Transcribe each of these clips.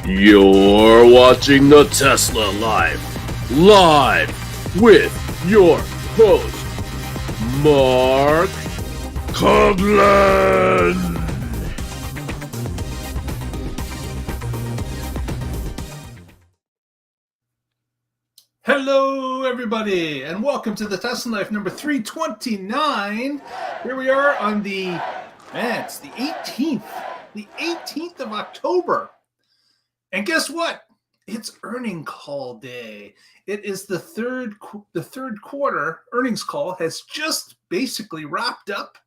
You're watching the Tesla Life, live with your host, Mark Coughlin. Hello, everybody, and welcome to the Tesla Life number 329. Here we are on it's the 18th of October. And guess what? It's earning call day. It is the third quarter earnings call has just basically wrapped up.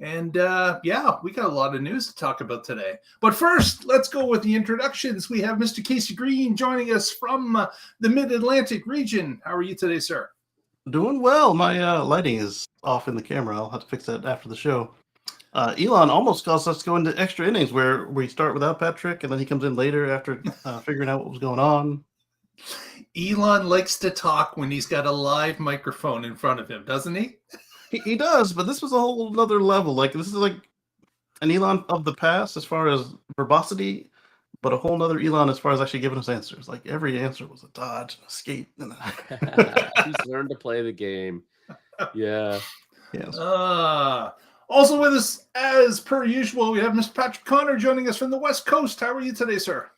And we got a lot of news to talk about today. But first, let's go with the introductions. We have Mr. Casey Green joining us from the Mid-Atlantic region. How are you today, sir? Doing well. My lighting is off in the camera. I'll have to fix that after the show. Elon almost caused us to go into extra innings where we start without Patrick, and then he comes in later after figuring out what was going on. Elon likes to talk when he's got a live microphone in front of him, doesn't he? He does, but this was a whole other level. Like, this is like an Elon of the past as far as verbosity, but a whole nother Elon as far as actually giving us answers. Like, every answer was a dodge, an escape. He's learned to play the game. Yeah. Yes. Also with us, as per usual, we have Mr. Patrick Connor joining us from the West Coast. How are you today, sir?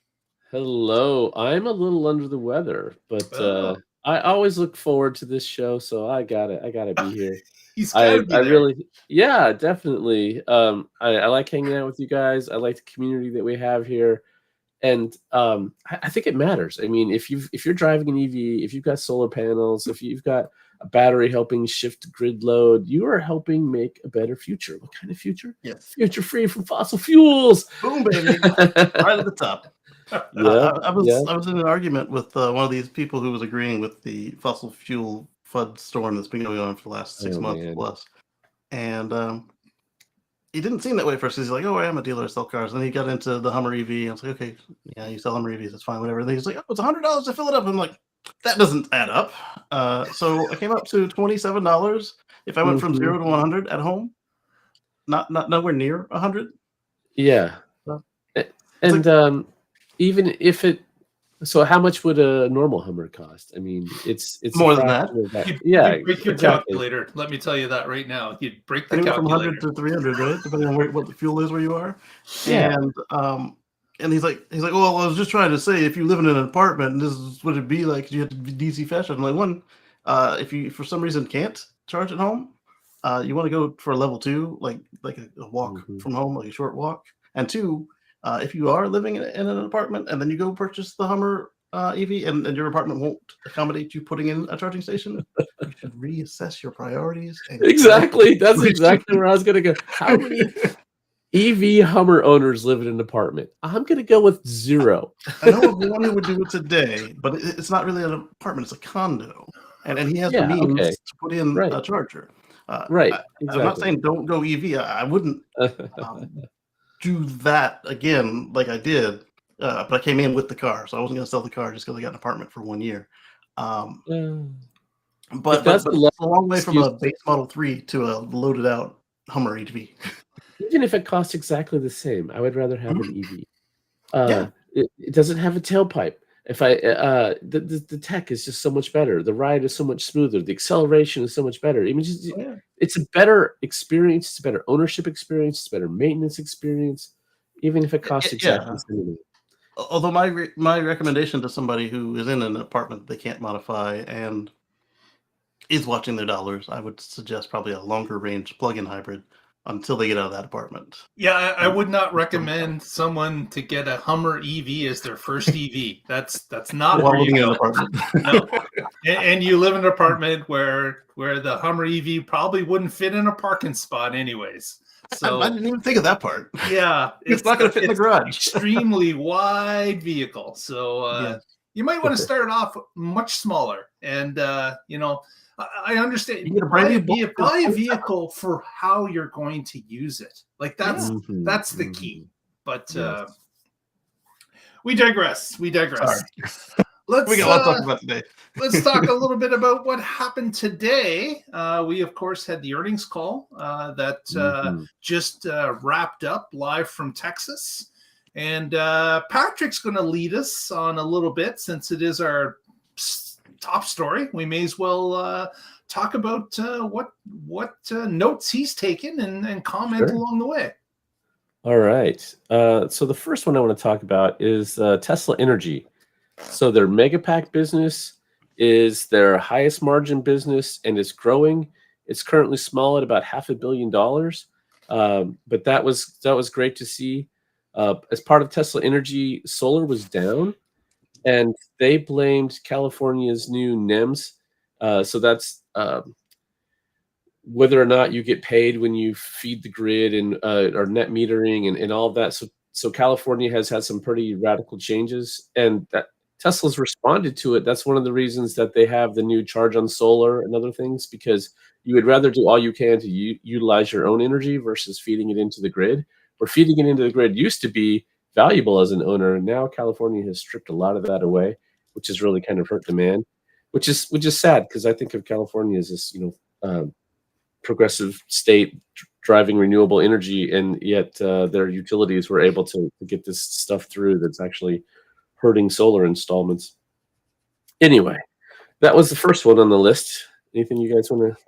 Hello. I'm a little under the weather, but I always look forward to this show, so I gotta be here. He's gotta be there. Yeah, definitely. I like hanging out with you guys. I like the community that we have here. And I think it matters. I mean, if you're driving an EV, if you've got solar panels, if you've got a battery helping shift grid load, you are helping make a better future. What kind of future? Yes. Future free from fossil fuels. Boom, baby. Right at the top. I was in an argument with one of these people who was agreeing with the fossil fuel FUD storm that's been going on for the last 6 months plus. And he didn't seem that way at first. He's like, "Oh, I am a dealer, I sell cars." And then he got into the Hummer EV. I was like, "Okay, yeah, you sell Hummer EVs, that's fine, whatever." And then he's like, "Oh, it's $100 to fill it up." I'm like, that doesn't add up. So I came up to $27 if I went from 0 to 100 at home. Not nowhere near 100. Yeah. And even if it, so how much would a normal Hummer cost? I mean, it's more than that. You'd break your calculator. Let me tell you that right now. You'd break the calculator. From 100 to 300, right? Depending on what the fuel is where you are. Yeah. And he's like, "Well, I was just trying to say, if you live in an apartment, and this is what it'd be like. You have to be DC fashion." I'm like, if you for some reason can't charge at home, you want to go for a level 2, like a walk from home, like a short walk. And 2, if you are living in an apartment and then you go purchase the Hummer EV and your apartment won't accommodate you putting in a charging station, you should reassess your priorities. Exactly. That's exactly where I was going to go. How many EV Hummer owners live in an apartment? I'm going to go with 0. I know of one who would do it today, but it's not really an apartment. It's a condo. And he has the means to put in a charger. Right. Exactly. I'm not saying don't go EV. I wouldn't do that again like I did. But I came in with the car, so I wasn't going to sell the car just because I got an apartment for 1 year. But that's a long way from a base Model 3 to a loaded out Hummer EV. Even if it costs exactly the same, I would rather have an EV. It doesn't have a tailpipe. If the tech is just so much better. The ride is so much smoother. The acceleration is so much better. I mean, it's a better experience. It's a better ownership experience. It's a better maintenance experience, even if it costs exactly the same. Although my recommendation to somebody who is in an apartment they can't modify and is watching their dollars, I would suggest probably a longer range plug-in hybrid until they get out of that apartment. Yeah, I would not recommend someone to get a Hummer EV as their first EV. That's not while living in an apartment. No. And you live in an apartment where the Hummer EV probably wouldn't fit in a parking spot anyways. So I didn't even think of that part. Yeah, it's not going to fit in the garage. Extremely wide vehicle. So you might want to start off much smaller. And I understand. You buy a vehicle for how you're going to use it. Like that's the key. But we digress. We digress. We got a lot to talk about today. Let's talk a little bit about what happened today. We, of course, had the earnings call that just wrapped up live from Texas. And Patrick's going to lead us on a little bit since it is our top story. We may as well talk about what notes he's taken and comment along the way. All right. So the first one I want to talk about is Tesla Energy. So their Megapack business is their highest margin business, and it's growing. It's currently small at about $500 million, but that was great to see. As part of Tesla Energy, solar was down, and they blamed California's new NEMS. So that's whether or not you get paid when you feed the grid and or net metering and all of that. So California has had some pretty radical changes, and that Tesla's responded to it. That's one of the reasons that they have the new charge on solar and other things, because you would rather do all you can to utilize your own energy versus feeding it into the grid. Where feeding it into the grid used to be valuable as an owner, and now California has stripped a lot of that away, which has really kind of hurt demand, which is sad, because I think of California as this progressive state driving renewable energy, and yet their utilities were able to get this stuff through that's actually hurting solar installments. Anyway, that was the first one on the list. Anything you guys want to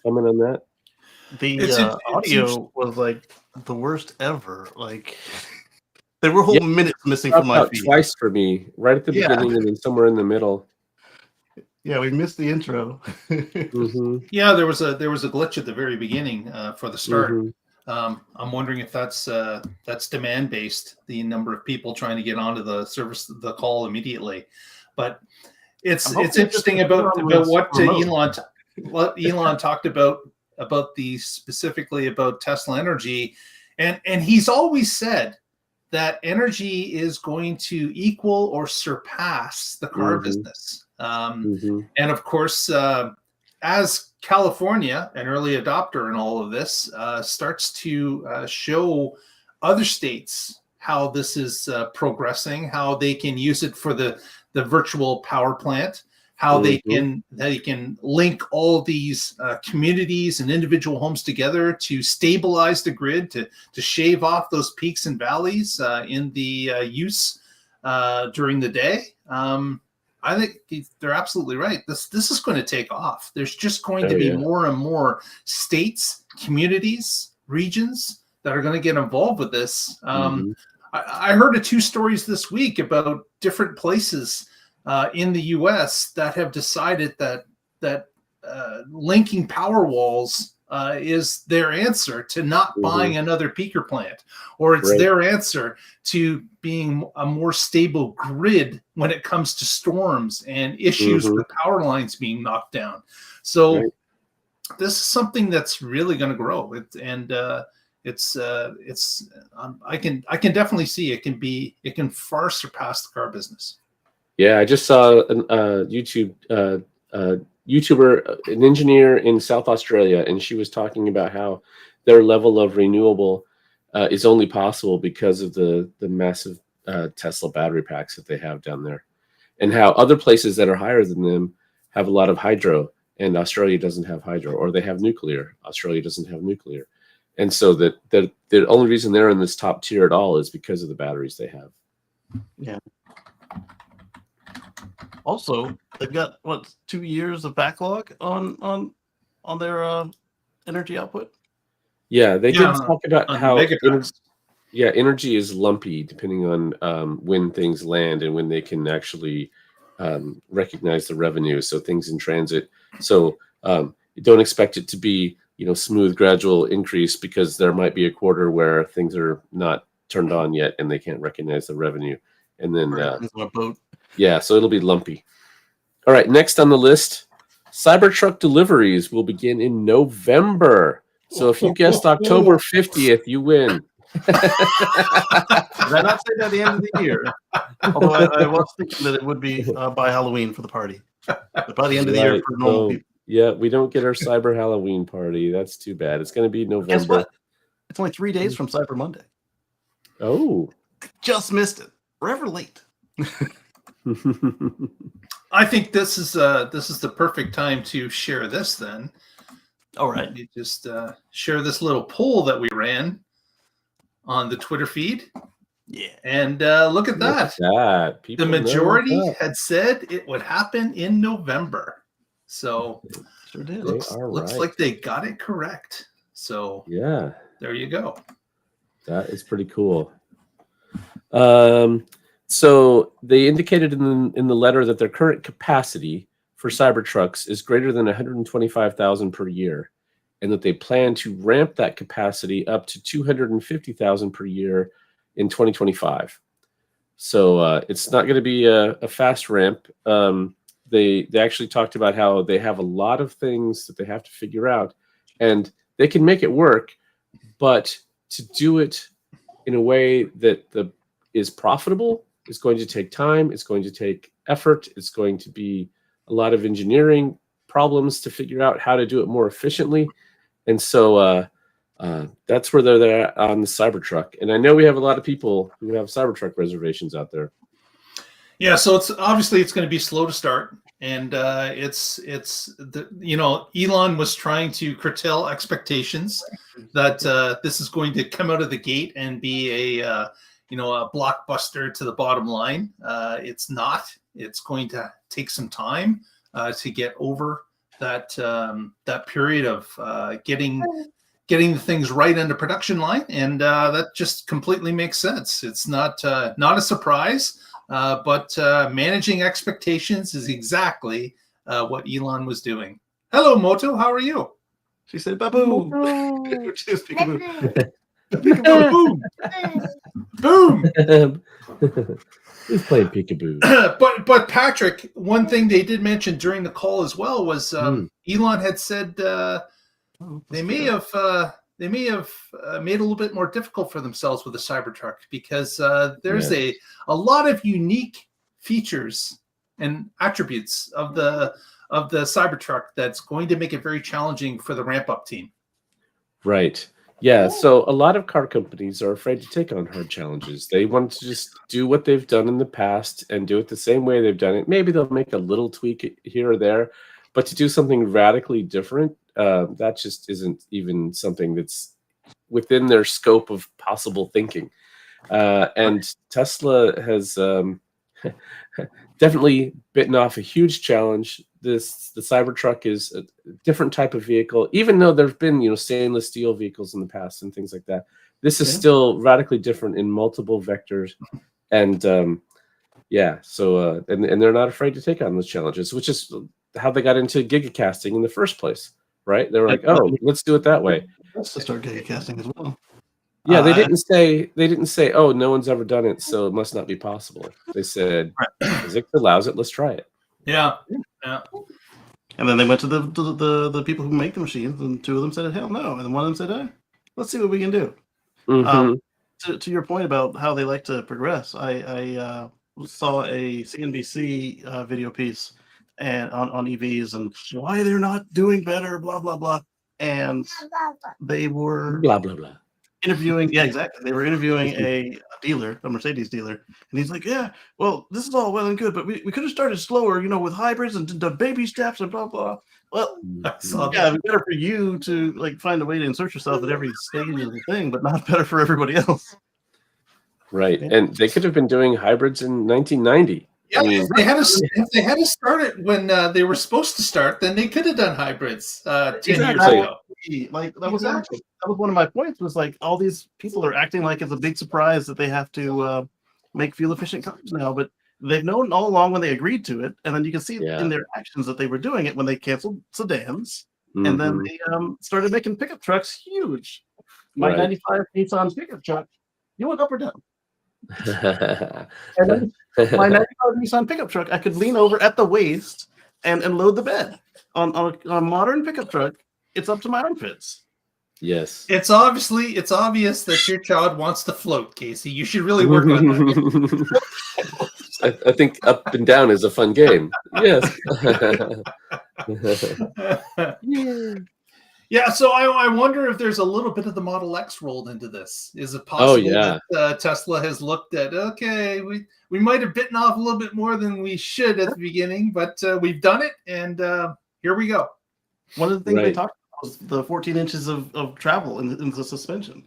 comment on that? The audio was like the worst ever. Like there were whole minutes missing from my feed. Twice for me, right at the beginning and then somewhere in the middle. Yeah, we missed the intro. Yeah, there was a glitch at the very beginning for the start. I'm wondering if that's demand based, the number of people trying to get onto the service, the call immediately. But it's interesting about what Elon talked about specifically about Tesla Energy, and he's always said that energy is going to equal or surpass the car business. And of course, as California, an early adopter in all of this, starts to show other states how this is progressing, how they can use it for the virtual power plant, how they can link all these communities and individual homes together to stabilize the grid, to shave off those peaks and valleys in the use during the day. I think they're absolutely right. This is going to take off. There's just going to be more and more states, communities, regions that are going to get involved with this. I heard 2 stories this week about different places in the U.S. that have decided that linking power walls is their answer to not buying another peaker plant, or it's their answer to being a more stable grid when it comes to storms and issues with power lines being knocked down. So this is something that's really going to grow. I can definitely see it can far surpass the car business. Yeah, I just saw a YouTuber, an engineer in South Australia, and she was talking about how their level of renewable is only possible because of the massive Tesla battery packs that they have down there, and how other places that are higher than them have a lot of hydro, and Australia doesn't have hydro, or they have nuclear. Australia doesn't have nuclear, and so that the only reason they're in this top tier at all is because of the batteries they have. Yeah. Also, they've got 2 years of backlog on their energy output. Yeah, they did talk about how energy is lumpy depending on when things land and when they can actually recognize the revenue. So things in transit. So you don't expect it to be smooth, gradual increase, because there might be a quarter where things are not turned on yet and they can't recognize the revenue, and then so it'll be lumpy. All right, next on the list, CyberTruck deliveries will begin in November. So if you guessed October 50th, you win. Did I not say that at the end of the year? Although I was thinking that it would be by Halloween for the party. But by the end of the year for normal people. Yeah, we don't get our Cyber Halloween party. That's too bad. It's going to be November. Guess what? It's only 3 days from Cyber Monday. Oh. Just missed it. Forever late. I think this is the perfect time to share this then. All right. You just share this little poll that we ran on the Twitter feed. Yeah. And look at that. People the know majority what's up. had said it would happen in November. So Sure did. looks right. like they got it correct. So yeah, there you go. that is pretty cool. So they indicated in the letter that their current capacity for Cybertrucks is greater than 125,000 per year, and that they plan to ramp that capacity up to 250,000 per year in 2025. So it's not going to be a fast ramp. They actually talked about how they have a lot of things that they have to figure out, and they can make it work, but to do it in a way that is profitable is going to take time. It's going to take effort. It's going to be a lot of engineering problems to figure out how to do it more efficiently. And so that's where they're at on the Cybertruck. And I know we have a lot of people who have Cybertruck reservations out there. Yeah, so it's obviously going to be slow to start, and Elon was trying to curtail expectations that this is going to come out of the gate and be a blockbuster to the bottom line. It's not. It's going to take some time to get over that period of getting the things right on the production line, and that just completely makes sense. It's not a surprise. But managing expectations is exactly what Elon was doing. Hello, Moto. How are you? She said, "Babu." She's peekaboo. Boom. Boom. Who's playing peekaboo? But Patrick, one thing they did mention during the call as well was Elon had said they may have made it a little bit more difficult for themselves with the Cybertruck because there's a lot of unique features and attributes of the Cybertruck that's going to make it very challenging for the ramp-up team. Right. Yeah. So a lot of car companies are afraid to take on hard challenges. They want to just do what they've done in the past and do it the same way they've done it. Maybe they'll make a little tweak here or there, but to do something radically different, that just isn't even something that's within their scope of possible thinking. And Tesla has definitely bitten off a huge challenge. The Cybertruck is a different type of vehicle, even though there've been stainless steel vehicles in the past and things like that. This is still radically different in multiple vectors, and and they're not afraid to take on those challenges, which is how they got into gigacasting in the first place, right? They were like, "Oh, let's do it that way." Let's start gigacasting as well. Yeah, they didn't say, "Oh, no one's ever done it, so it must not be possible." They said, "Physics allows it. Let's try it." Yeah. And then they went to the people who make the machines, and two of them said, "Hell no," and then one of them said, "Let's see what we can do." Mm-hmm. To your point about how they like to progress, I saw a CNBC video piece and on EVs and why they're not doing better, blah blah blah, and they were blah blah blah. Interviewing, yeah, exactly. They were interviewing a dealer, a Mercedes dealer, and he's like, "Yeah, well, this is all well and good, but we could have started slower, with hybrids and the baby steps and blah blah." Well, it'd be better for you to find a way to insert yourself at every stage of the thing, but not better for everybody else. Right, and they could have been doing hybrids in 1990. Yeah, if they had to start it when they were supposed to start, then they could have done hybrids 10 years ago. That was one of my points. Was all these people are acting like it's a big surprise that they have to make fuel efficient cars now, but they've known all along when they agreed to it, and then you can see in their actions that they were doing it when they canceled sedans, and then they started making pickup trucks huge. My '95 Nissan pickup truck, you went up or down? And then my '95 Nissan pickup truck, I could lean over at the waist and load the bed. On a modern pickup truck, it's up to my armpits. Yes. It's obvious that your child wants to float, Casey. You should really work on that. I think up and down is a fun game. Yes. Yeah, so I wonder if there's a little bit of the Model X rolled into this. Is it possible that Tesla has looked at, okay, we might have bitten off a little bit more than we should at the beginning, but we've done it, and here we go. One of the things they talked about was the 14 inches of travel in the suspension.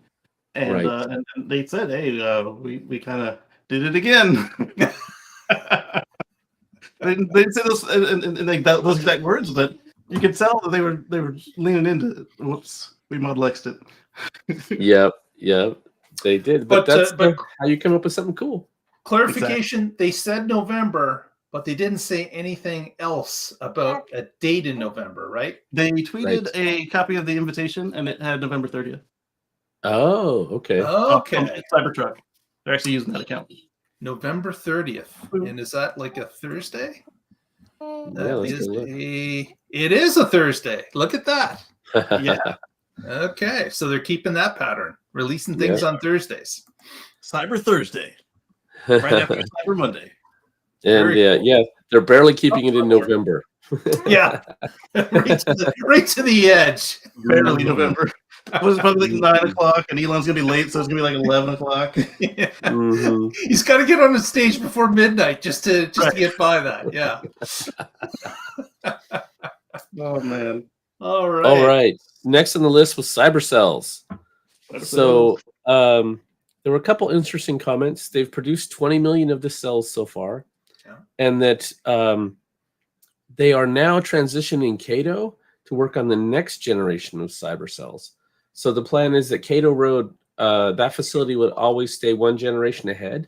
And and they said, "Hey, we kind of did it again." They didn't say those in like those exact words, but you could tell that they were leaning into it. Whoops, we Model X'd it. Yep, they did. But that's how you come up with something cool. Clarification: They said November, but they didn't say anything else about a date in November, right? They tweeted a copy of the invitation, and it had November 30th. Oh, okay. Okay. CyberTruck. They're actually using that account. November 30th. And is that like a Thursday? It is a Thursday. Look at that. Yeah. Okay. So they're keeping that pattern, releasing things on Thursdays. Cyber Thursday. Right after Cyber Monday. And they're barely keeping it in November. Yeah. right to the edge. Barely November. It was probably like 9 o'clock, and Elon's gonna be late, so it's gonna be like 11 o'clock. Yeah. He's got to get on the stage before midnight just to get by that. Yeah. Oh man. All right. Next on the list was cybercells. So there were a couple interesting comments. They've produced 20 million of the cells so far, and that they are now transitioning Cato to work on the next generation of cybercells. So the plan is that Cato Road, that facility would always stay one generation ahead,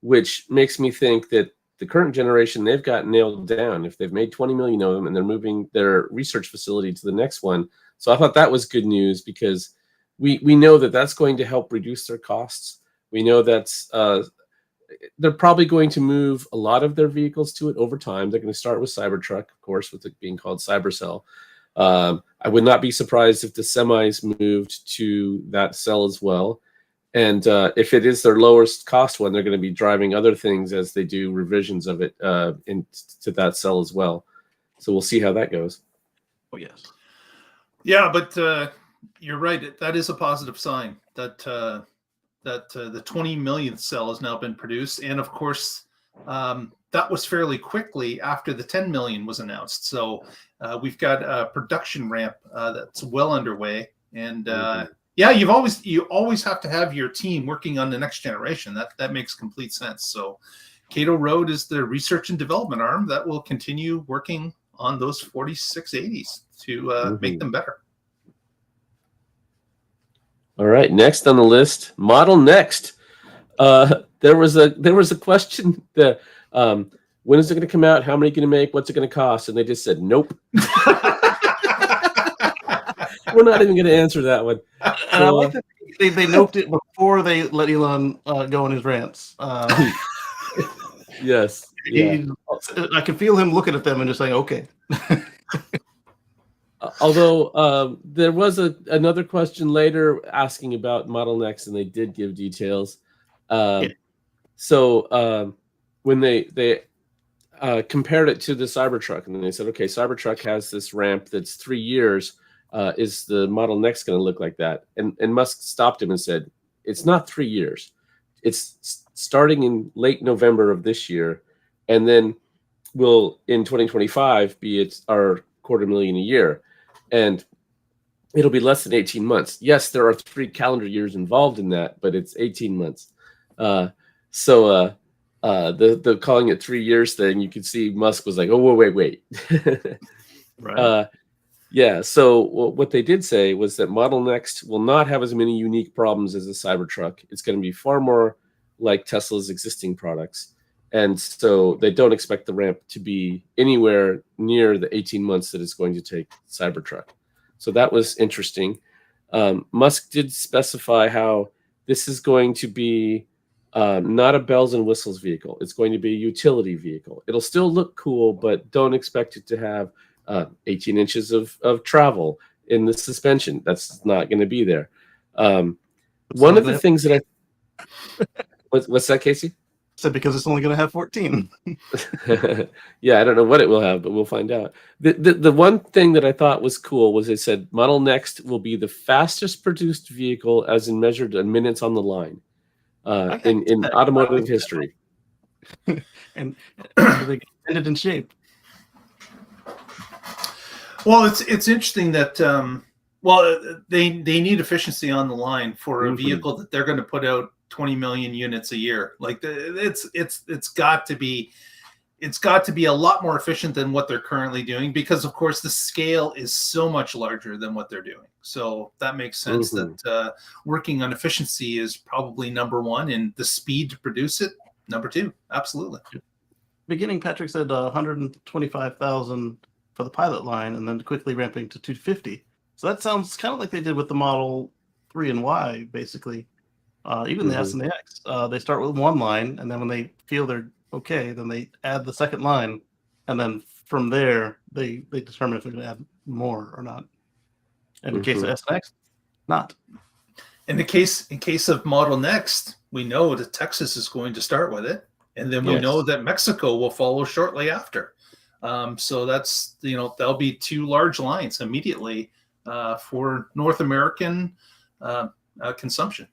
which makes me think that the current generation they've got nailed down. If they've made 20 million of them and they're moving their research facility to the next one. So I thought that was good news, because we know that that's going to help reduce their costs. We know that's they're probably going to move a lot of their vehicles to it over time. They're going to start with CyberTruck, of course, with it being called CyberCell. I would not be surprised if the semis moved to that cell as well. And if it is their lowest cost one, they're going to be driving other things as they do revisions of it into that cell as well. So we'll see how that goes. Oh, yes. Yeah, but you're right. That is a positive sign that the 20 millionth cell has now been produced. And of course, that was fairly quickly after the 10 million was announced. So we've got a production ramp that's well underway. And you always have to have your team working on the next generation. That makes complete sense. So Cato Road is the research and development arm that will continue working on those 4680s to make them better. All right, next on the list, Model Next. There was a question that when is it going to come out? How many are going to make? What's it going to cost? And they just said nope. We're not even going to answer that one. So, they noped it before they let Elon go on his rants. Yes. Yeah. I can feel him looking at them and just saying, okay. Although there was another question later asking about Model Next, and they did give details. So when they compared it to the Cybertruck, and then they said, okay, Cybertruck has this ramp that's 3 years. Is the Model Next going to look like that? And Musk stopped him and said, it's not 3 years. It's starting in late November of this year, and then will in 2025 be our 250,000 a year. And it'll be less than 18 months. Yes, there are 3 calendar years involved in that, but it's 18 months. The calling it 3 years thing, you can see Musk was like, oh, wait. Right. So what they did say was that Model Next will not have as many unique problems as the Cybertruck. It's going to be far more like Tesla's existing products. And so they don't expect the ramp to be anywhere near the 18 months that it's going to take Cybertruck. So that was interesting. Musk did specify how this is going to be not a bells and whistles vehicle. It's going to be a utility vehicle. It'll still look cool, but don't expect it to have 18 inches of travel in the suspension. That's not going to be there. One of the things that what's that, Casey? Said because it's only going to have 14. Yeah, I don't know what it will have, but we'll find out. The one thing that I thought was cool was it said Model Next will be the fastest produced vehicle as in measured in minutes on the line in automotive history. And they ended in shape. Well, it's interesting that Well, they need efficiency on the line for a vehicle that they're going to put out 20 million units a year. Like it's got to be a lot more efficient than what they're currently doing, because of course the scale is so much larger than what they're doing. So that makes sense that working on efficiency is probably number one, and the speed to produce it number two. Absolutely. Beginning, Patrick said 125,000 for the pilot line, and then quickly ramping to 250. So that sounds kind of like they did with the Model 3 and Y, basically. Even the S and the X. They start with one line, and then when they feel they're okay, then they add the second line, and then from there they determine if they're going to add more or not. And in case of S and X, not. In case of Model Next, we know that Texas is going to start with it, and then we know that Mexico will follow shortly after. So that's, there'll be two large lines immediately for North American consumption.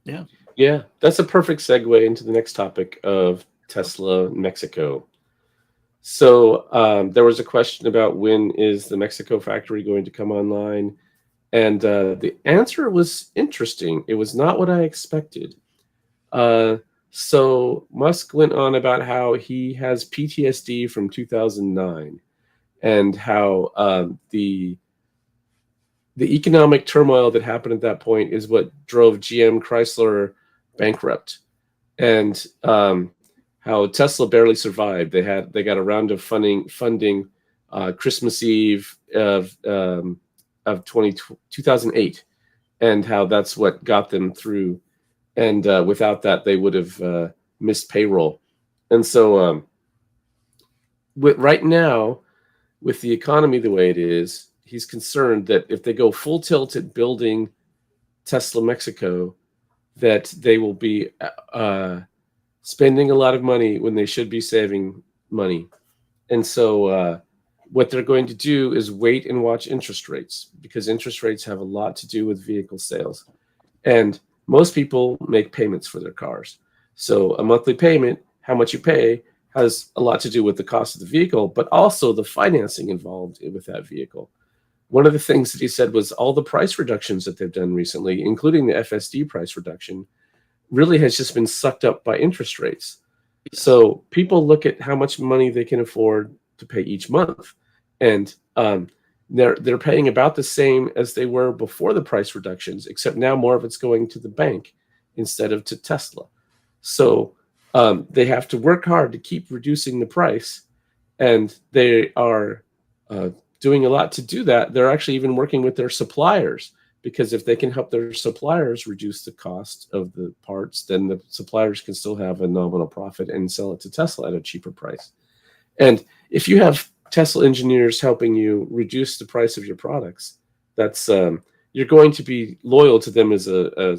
Yeah, that's a perfect segue into the next topic of Tesla Mexico. So there was a question about when is the Mexico factory going to come online, and the answer was interesting. It was not what I expected. So Musk went on about how he has PTSD from 2009, and how the economic turmoil that happened at that point is what drove GM Chrysler bankrupt, and how Tesla barely survived. They got a round of funding Christmas Eve of 2008, and how that's what got them through. And without that, they would have missed payroll. And so right now, with the economy the way it is, he's concerned that if they go full tilt at building Tesla Mexico, that they will be spending a lot of money when they should be saving money. And so what they're going to do is wait and watch interest rates, because interest rates have a lot to do with vehicle sales. And most people make payments for their cars. So a monthly payment, how much you pay, has a lot to do with the cost of the vehicle, but also the financing involved with that vehicle. One of the things that he said was all the price reductions that they've done recently, including the FSD price reduction, really has just been sucked up by interest rates. So people look at how much money they can afford to pay each month, and they're paying about the same as they were before the price reductions, except now more of it's going to the bank instead of to Tesla. So they have to work hard to keep reducing the price, and they are doing a lot to do that. They're actually even working with their suppliers, because if they can help their suppliers reduce the cost of the parts, then the suppliers can still have a nominal profit and sell it to Tesla at a cheaper price. And if you have Tesla engineers helping you reduce the price of your products, that's you're going to be loyal to them as a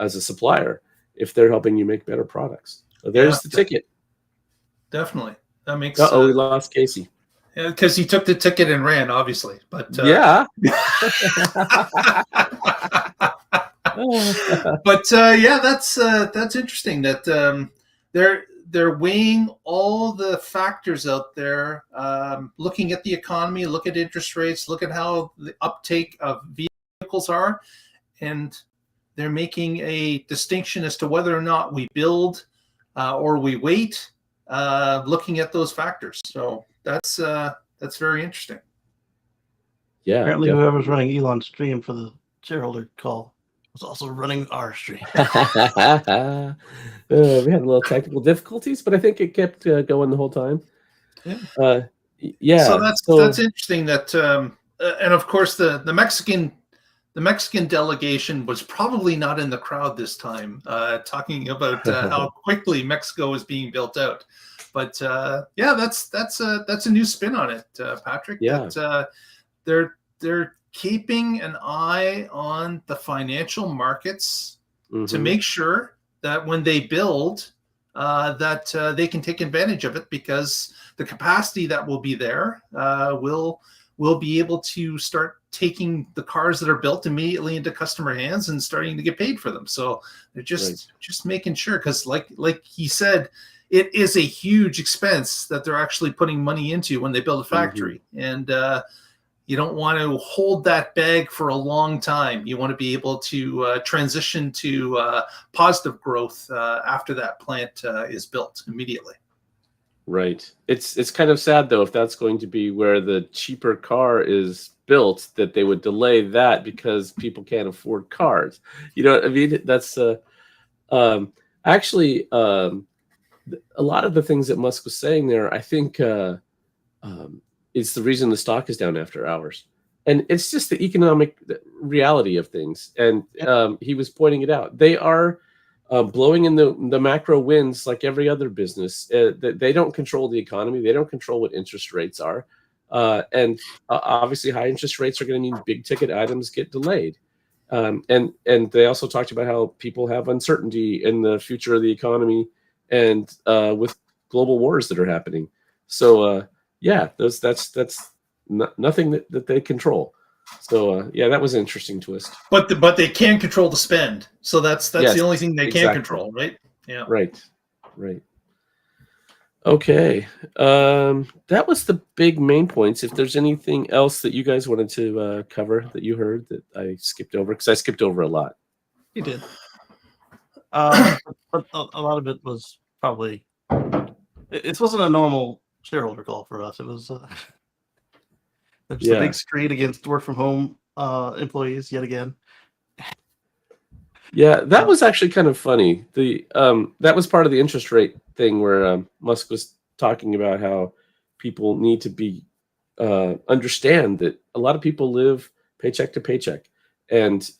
supplier if they're helping you make better products. So there's the ticket. Definitely, that makes. We lost Casey. Yeah, because he took the ticket and ran, obviously. But yeah. But yeah, that's interesting that they're weighing all the factors out there, looking at the economy, look at interest rates, look at how the uptake of vehicles are, and they're making a distinction as to whether or not we build or we wait, looking at those factors. So that's very interesting. Yeah. Apparently, whoever's running Elon's stream for the shareholder call was also running our stream. We had a little technical difficulties, but I think it kept going the whole time. Yeah. So that's interesting. That and of course the Mexican delegation was probably not in the crowd this time, talking about how quickly Mexico is being built out. But yeah, that's a new spin on it, Patrick. Yeah. That they're keeping an eye on the financial markets to make sure that when they build, that they can take advantage of it, because the capacity that will be there will be able to start taking the cars that are built immediately into customer hands and starting to get paid for them. So they're just making sure, because like he said, it is a huge expense that they're actually putting money into when they build a factory. And You don't want to hold that bag for a long time. You want to be able to transition to positive growth after that plant is built immediately. Right. It's kind of sad though if that's going to be where the cheaper car is built, that they would delay that because people can't afford cars. You know what I mean? That's actually a lot of the things that Musk was saying there, I think it's the reason the stock is down after hours. And it's just the economic reality of things. And he was pointing it out. They are blowing in the macro winds like every other business. They don't control the economy. They don't control what interest rates are. And obviously high interest rates are going to mean big ticket items get delayed. And they also talked about how people have uncertainty in the future of the economy and with global wars that are happening. So that's nothing that they control. So that was an interesting twist. But they can control the spend. So that's yes, the only thing they can control, right? Yeah. Right. Okay. That was the big main points. If there's anything else that you guys wanted to cover that you heard that I skipped over, because I skipped over a lot. You did. But a lot of it was probably, it wasn't a normal shareholder call for us. It was there's a big screed against work from home employees yet again. Yeah, that was actually kind of funny. That was part of the interest rate thing where Musk was talking about how people need to be understand that a lot of people live paycheck to paycheck, and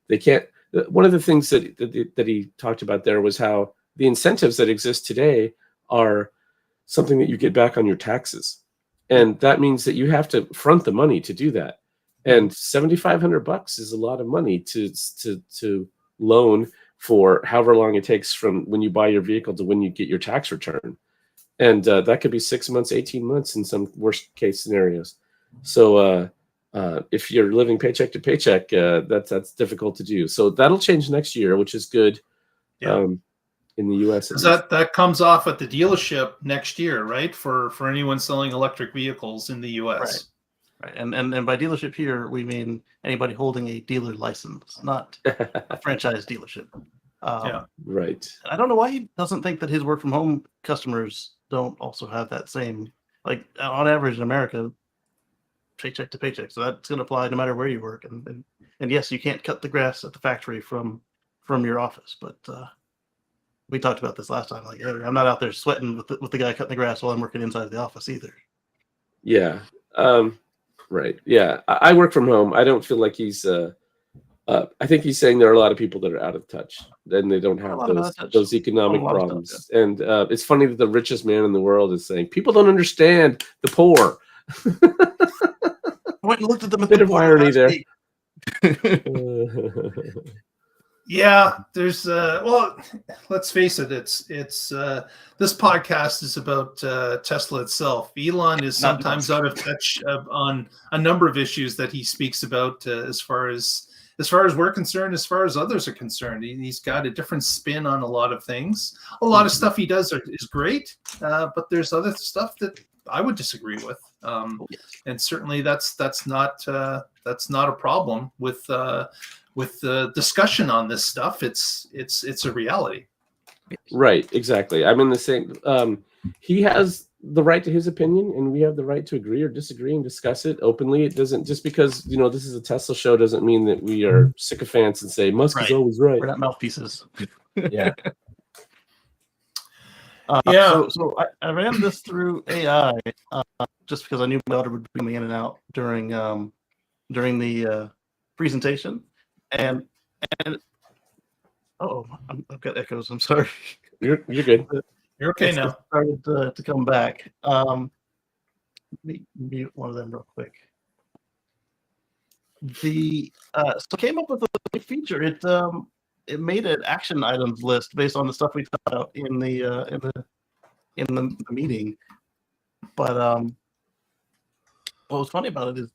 they can't. One of the things that he talked about there was how the incentives that exist today are something that you get back on your taxes, and that means that you have to front the money to do that. And $7,500 is a lot of money to loan for however long it takes from when you buy your vehicle to when you get your tax return. And that could be 6 months, 18 months in some worst case scenarios. So if you're living paycheck to paycheck, that's difficult to do. So that'll change next year, which is good. Yeah. In the U.S. That comes off at the dealership next year, right? For anyone selling electric vehicles in the U.S. Right. And by dealership here, we mean anybody holding a dealer license, not a franchise dealership. Right. I don't know why he doesn't think that his work from home customers don't also have that same, like on average in America, paycheck to paycheck. So that's going to apply no matter where you work. And yes, you can't cut the grass at the factory from your office, but we talked about this last time. Like, hey, I'm not out there sweating with the guy cutting the grass while I'm working inside the office either. Yeah. Right. Yeah. I work from home. I don't feel like he's. I think he's saying there are a lot of people that are out of touch, and they don't have those economic problems. And it's funny that the richest man in the world is saying people don't understand the poor. I went and looked at them. A bit of irony there. Yeah, there's well, let's face it, it's this podcast is about Tesla itself. Elon is sometimes out of touch on a number of issues that he speaks about as far as we're concerned, as far as others are concerned. He's got a different spin on a lot of things. A lot of stuff he does is great, but there's other stuff that I would disagree with. And certainly that's not a problem with the discussion on this stuff. It's a reality. Right, exactly. I'm in the same. He has the right to his opinion, and we have the right to agree or disagree and discuss it openly. It doesn't, just because this is a Tesla show doesn't mean that we are sycophants and say Musk is always right. We're not mouthpieces. Yeah. So I ran this through AI just because I knew my daughter would be coming in and out during the presentation. And I've got echoes. I'm sorry. You're good. You're okay now. Started to come back. Let me mute one of them real quick. So came up with a new feature. It made an action items list based on the stuff we talked about in the meeting. But what was funny about it is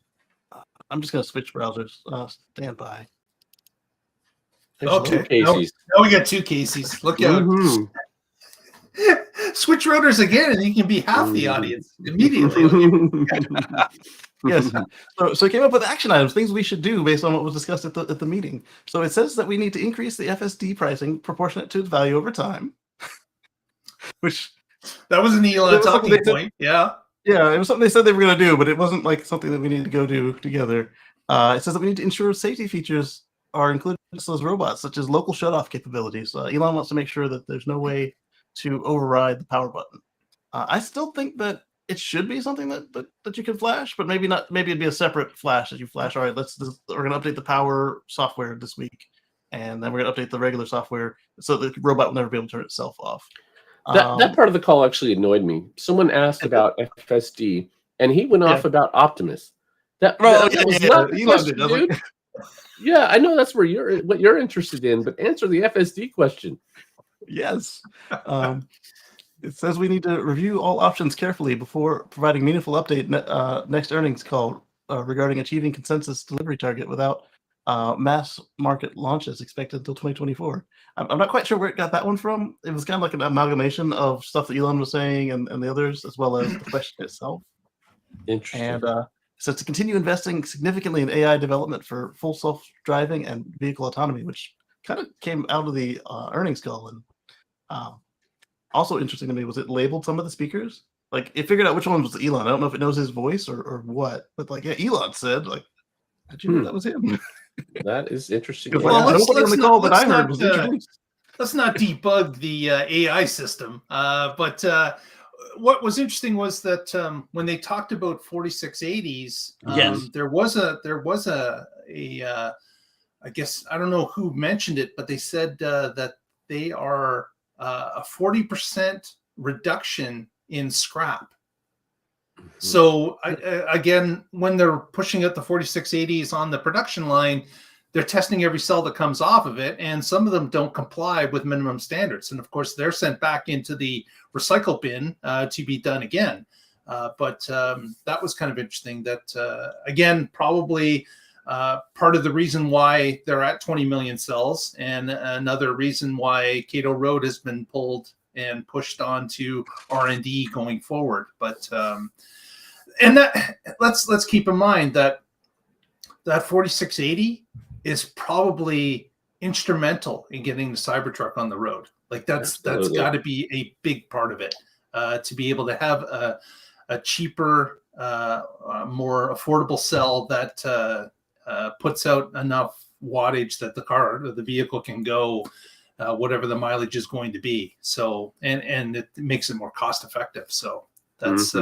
I'm just going to switch browsers. Stand by. Okay. Now we got two Caseys. Look out. Mm-hmm. Switch rotors again, and you can be half the audience immediately. Yes. So he came up with action items, things we should do based on what was discussed at the meeting. So it says that we need to increase the FSD pricing proportionate to its value over time, which that was an Elon talking point. Yeah. Yeah, it was something they said they were going to do, but it wasn't like something that we need to go do together. It says that we need to ensure safety features are included in those robots, such as local shutoff capabilities. Elon wants to make sure that there's no way to override the power button. I still think that it should be something that you can flash, but maybe not. Maybe it'd be a separate flash that you flash. All right, we're going to update the power software this week, and then we're going to update the regular software so the robot will never be able to turn itself off. That part of the call actually annoyed me. Someone asked about FSD, and he went off about Optimus. That was not the question, dude. Yeah, I know that's what you're interested in, but answer the FSD question. Yes. It says we need to review all options carefully before providing meaningful update next earnings call regarding achieving consensus delivery target without mass market launches expected until 2024. I'm not quite sure where it got that one from. It was kind of like an amalgamation of stuff that Elon was saying and the others, as well as the question itself. Interesting. And so to continue investing significantly in AI development for full self-driving and vehicle autonomy, which kind of came out of the earnings call. And also interesting to me was it labeled some of the speakers. Like it figured out which one was Elon. I don't know if it knows his voice or what, but like, yeah, Elon said, like, did you know that was him? That is interesting. Well, let's not debug the AI system. But what was interesting was that when they talked about 4680s, there was a I guess I don't know who mentioned it, but they said that they are a 40% reduction in scrap. So again, when they're pushing out the 4680s on the production line, they're testing every cell that comes off of it, and some of them don't comply with minimum standards. And of course, they're sent back into the recycle bin to be done again. But that was kind of interesting. That again, probably part of the reason why they're at 20 million cells, and another reason why Cato Road has been pulled and pushed on to R&D going forward. But and that let's keep in mind that 4680 is probably instrumental in getting the Cybertruck on the road. Like that's got to be a big part of it, to be able to have a cheaper, more affordable cell that puts out enough wattage that the vehicle can go whatever the mileage is going to be. So, and it makes it more cost effective. So that's,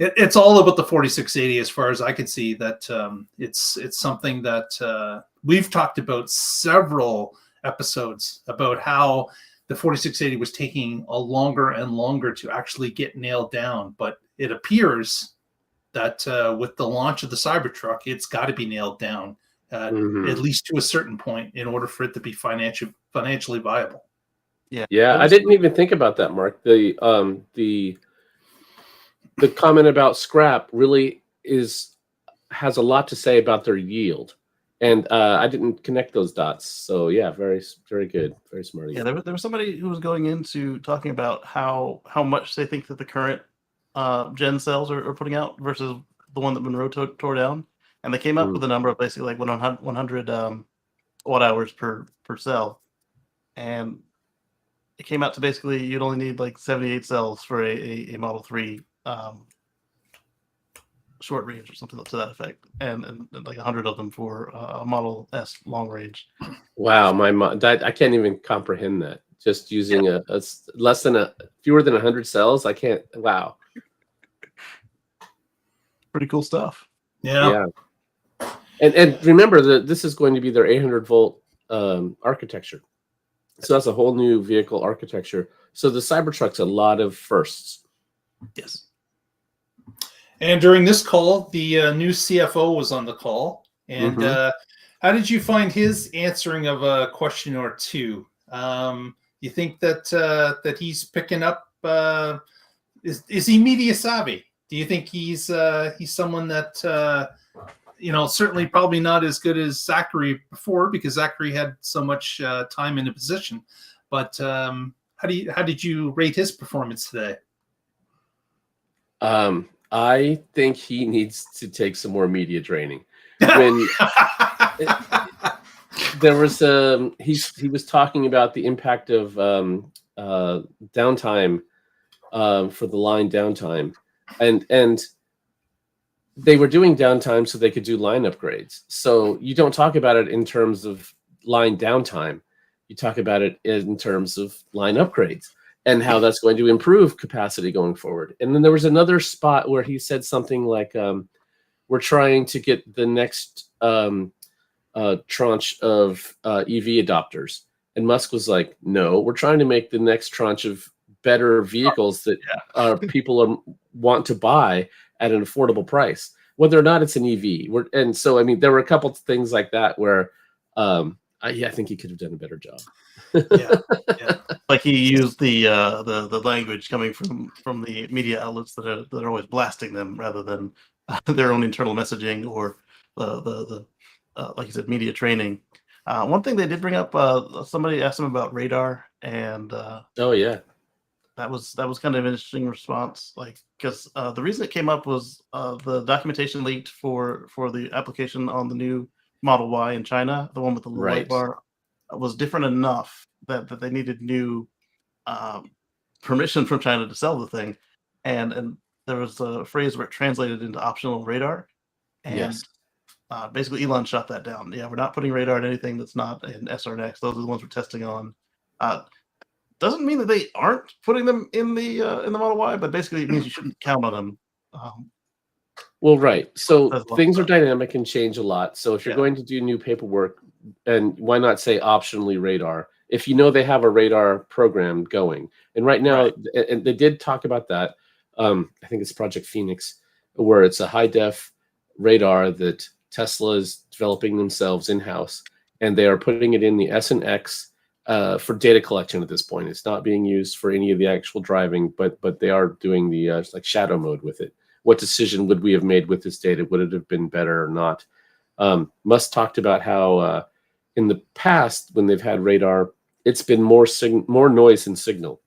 it's all about the 4680 as far as I can see. That it's something that we've talked about several episodes about how the 4680 was taking a longer and longer to actually get nailed down. But it appears that with the launch of the Cybertruck, it's got to be nailed down at least to a certain point in order for it to be financially viable. Yeah, I didn't even think about that, Mark. The comment about scrap really has a lot to say about their yield, and I didn't connect those dots. So yeah, very, very good, very smart. Yeah, there was somebody who was going into talking about how much they think that the current gen cells are putting out versus the one that Monroe tore down, and they came up with a number of basically like 100 watt hours per cell, and it came out to basically you'd only need like 78 cells for a Model 3 short range or something to that effect, and like 100 of them for a Model S long range. Wow, I can't even comprehend that. Just using a less than fewer than 100 cells, I can't. Wow, pretty cool stuff. Yeah. And remember that this is going to be their 800 volt architecture, so that's a whole new vehicle architecture. So the Cybertruck's a lot of firsts. Yes. And during this call, the new CFO was on the call. And how did you find his answering of a question or two? You think that he's picking up? Is he media savvy? Do you think he's someone that certainly probably not as good as Zachary before, because Zachary had so much time in the position. But how did you rate his performance today? I think he needs to take some more media training. When there was he was talking about the impact of downtime for the line downtime, and they were doing downtime so they could do line upgrades. So you don't talk about it in terms of line downtime. You talk about it in terms of line upgrades and how that's going to improve capacity going forward. And then there was another spot where he said something like, we're trying to get the next tranche of EV adopters. And Musk was like, no, we're trying to make the next tranche of better vehicles that people want to buy at an affordable price, whether or not it's an EV. And so, I mean, there were a couple of things like that where I think he could have done a better job. Yeah. Like he used the language coming from the media outlets that are always blasting them rather than their own internal messaging or the like you said, media training. One thing they did bring up, somebody asked him about radar, and oh yeah, that was kind of an interesting response. Like, because the reason it came up was the documentation leaked for the application on the new Model Y in China, the one with the little light bar, was different enough that they needed new permission from China to sell the thing, and there was a phrase where it translated into optional radar, and basically Elon shut that down. Yeah, we're not putting radar in anything that's not in S or NACS. Those are the ones we're testing on. Doesn't mean that they aren't putting them in the Model Y, but basically it means you shouldn't count on them. Well, right. So things are dynamic and change a lot. So if you're going to do new paperwork, and why not say optionally radar? If you know they have a radar program going, and right now, and they did talk about that. I think it's Project Phoenix, where it's a high def radar that Tesla is developing themselves in-house, and they are putting it in the S and X for data collection at this point. It's not being used for any of the actual driving, but they are doing the like shadow mode with it. What decision would we have made with this data? Would it have been better or not? Musk talked about how in the past, when they've had radar, it's been more noise than signal.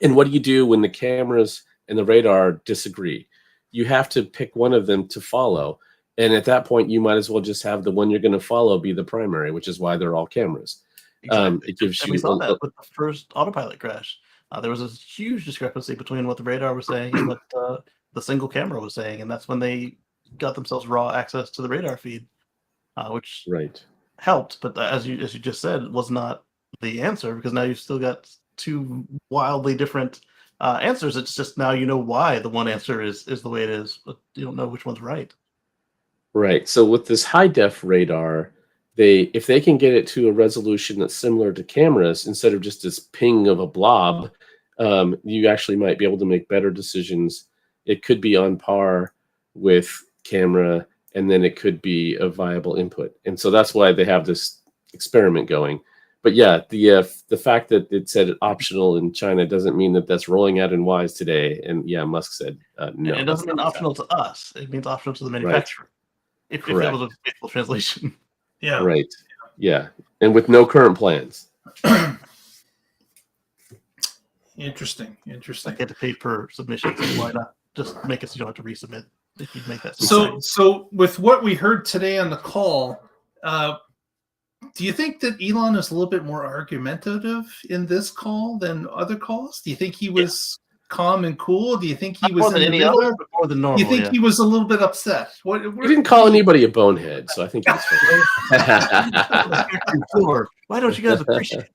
And what do you do when the cameras and the radar disagree? You have to pick one of them to follow. And at that point, you might as well just have the one you're going to follow be the primary, which is why they're all cameras. Exactly. It gives you we saw that with the first autopilot crash. There was a huge discrepancy between what the radar was saying and what the single camera was saying, and that's when they got themselves raw access to the radar feed, which helped. But as you just said, it was not the answer, because now you've still got two wildly different answers. It's just now you know why the one answer is the way it is, but you don't know which one's right. Right. So with this high def radar, if they can get it to a resolution that's similar to cameras instead of just this ping of a blob, you actually might be able to make better decisions. It could be on par with camera, and then it could be a viable input. And so that's why they have this experiment going. But yeah, the fact that it said optional in China doesn't mean that that's rolling out in Ys today. And yeah, Musk said no. And it doesn't mean optional to us. It means optional to the manufacturer. If that was a faithful translation. Yeah. Right. Yeah. And with no current plans. Interesting. I get to pay per submission, so why not just make it so you don't have to resubmit if you make that submission. So with what we heard today on the call, do you think that Elon is a little bit more argumentative in this call than other calls? Do you think he was calm and cool? Do you think he was more than any other, but more than normal? Do you think he was a little bit upset? He didn't call anybody a bonehead, so I think he was fine. Why don't you guys appreciate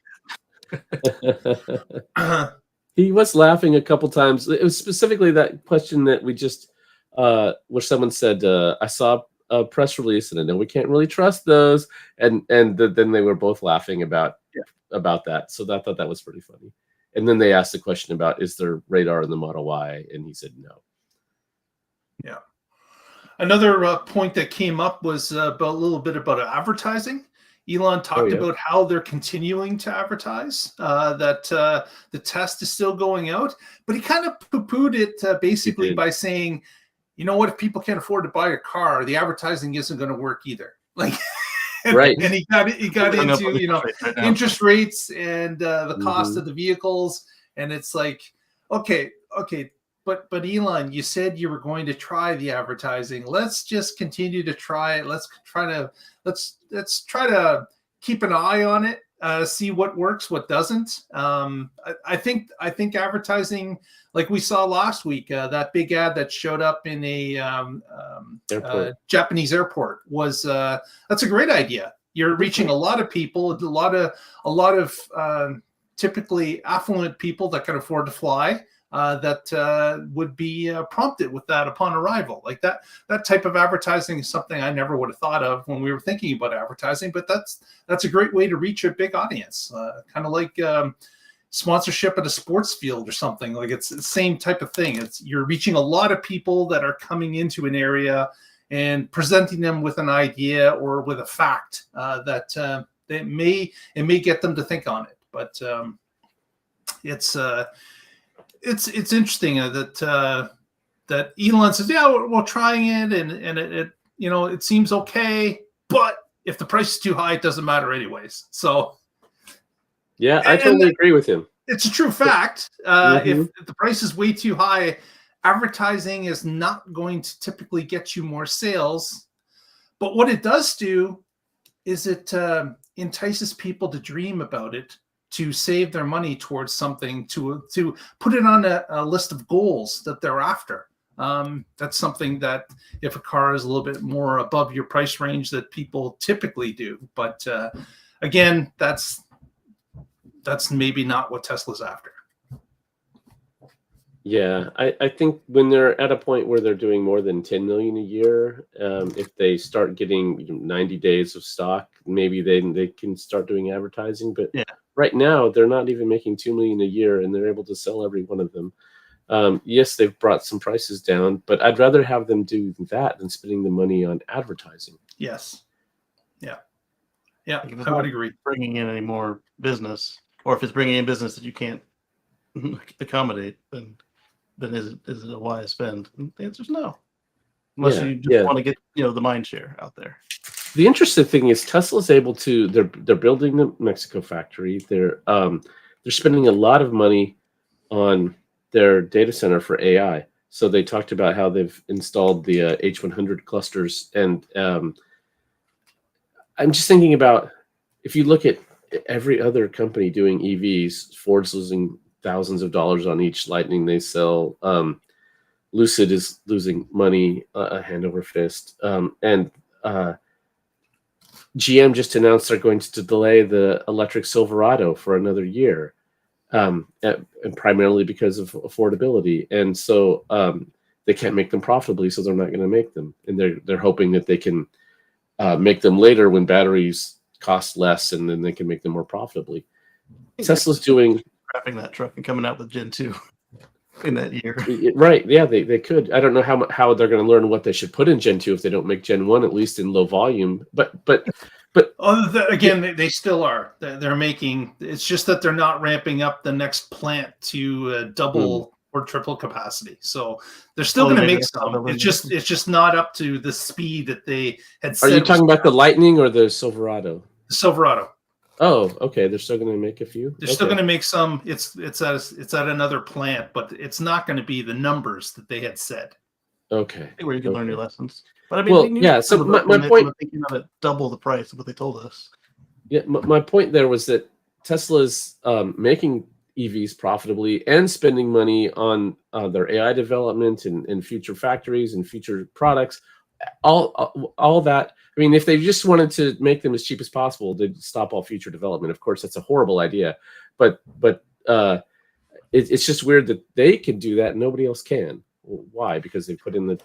it? He was laughing a couple times. It was specifically that question that we just, where someone said, I saw a press release and I know we can't really trust those. And then they were both laughing about that. So I thought that was pretty funny. And then they asked the question about, is there radar in the Model Y? And he said no. Yeah. Another point that came up was a little bit about advertising. Elon talked about how they're continuing to advertise, that the test is still going out. But he kind of poo-pooed it basically by saying, you know what, if people can't afford to buy a car, the advertising isn't going to work either. Like, and he got into interest rates and the cost of the vehicles, and it's like, okay, but Elon, you said you were going to try the advertising. Let's just continue to try it. Let's try to keep an eye on it, see what works, what doesn't. I think advertising, like we saw last week, that big ad that showed up in a Japanese airport was that's a great idea. You're reaching a lot of people, a lot of typically affluent people that can afford to fly. That would be prompted with that upon arrival. Like that type of advertising is something I never would have thought of when we were thinking about advertising, but that's a great way to reach a big audience, kind of like sponsorship at a sports field or something. Like it's the same type of thing. You're reaching a lot of people that are coming into an area and presenting them with an idea or with a fact that it may get them to think on it. But it's interesting that Elon says, yeah, we're trying it, and it seems okay, but if the price is too high, it doesn't matter anyways. So yeah, I totally agree with him. It's a true fact. If the price is way too high, advertising is not going to typically get you more sales. But what it does do is it entices people to dream about it, to save their money towards something, to put it on a list of goals that they're after. That's something that if a car is a little bit more above your price range that people typically do. But again, that's maybe not what Tesla's after. Yeah, I think when they're at a point where they're doing more than 10 million a year, if they start getting 90 days of stock, maybe they can start doing advertising. But yeah. Right now, they're not even making 2 million a year, and they're able to sell every one of them. Yes, they've brought some prices down, but I'd rather have them do that than spending the money on advertising. Yes. Yeah, I would agree. Bringing in any more business, or if it's bringing in business that you can't accommodate, then is it a wise spend? And the answer is no, unless you just want to get the mind share out there. The interesting thing is Tesla's able to. They're building the Mexico factory. They're spending a lot of money on their data center for AI. So they talked about how they've installed the H100 clusters, and I'm just thinking about if you look at every other company doing EVs, Ford's losing thousands of dollars on each Lightning they sell. Lucid is losing money hand over fist, and GM just announced they're going to delay the electric Silverado for another year, and primarily because of affordability. And so they can't make them profitably, so they're not going to make them. And they're hoping that they can make them later when batteries cost less, and then they can make them more profitably. Tesla's doing scrapping that truck and coming out with Gen 2 in that year. Right. Yeah, they could. I don't know how they're going to learn what they should put in Gen 2 if they don't make Gen 1, at least in low volume. But again, they still are. They're making. It's just that they're not ramping up the next plant to double or triple capacity. So they're still going to make some. It's just not up to the speed that they had said. Are you talking about the Lightning or the Silverado? The Silverado. Oh, okay. They're still going to make a few. They're still going to make some. It's at another plant, but it's not going to be the numbers that they had said. Okay. Where you can learn your lessons. But I mean, so my point, thinking of it double the price of what they told us. Yeah, my point there was that Tesla's making EVs profitably and spending money on their AI development and future factories and future products. All that. I mean, if they just wanted to make them as cheap as possible, they'd stop all future development. Of course, that's a horrible idea. But it's just weird that they can do that and nobody else can. Why? Because they put in the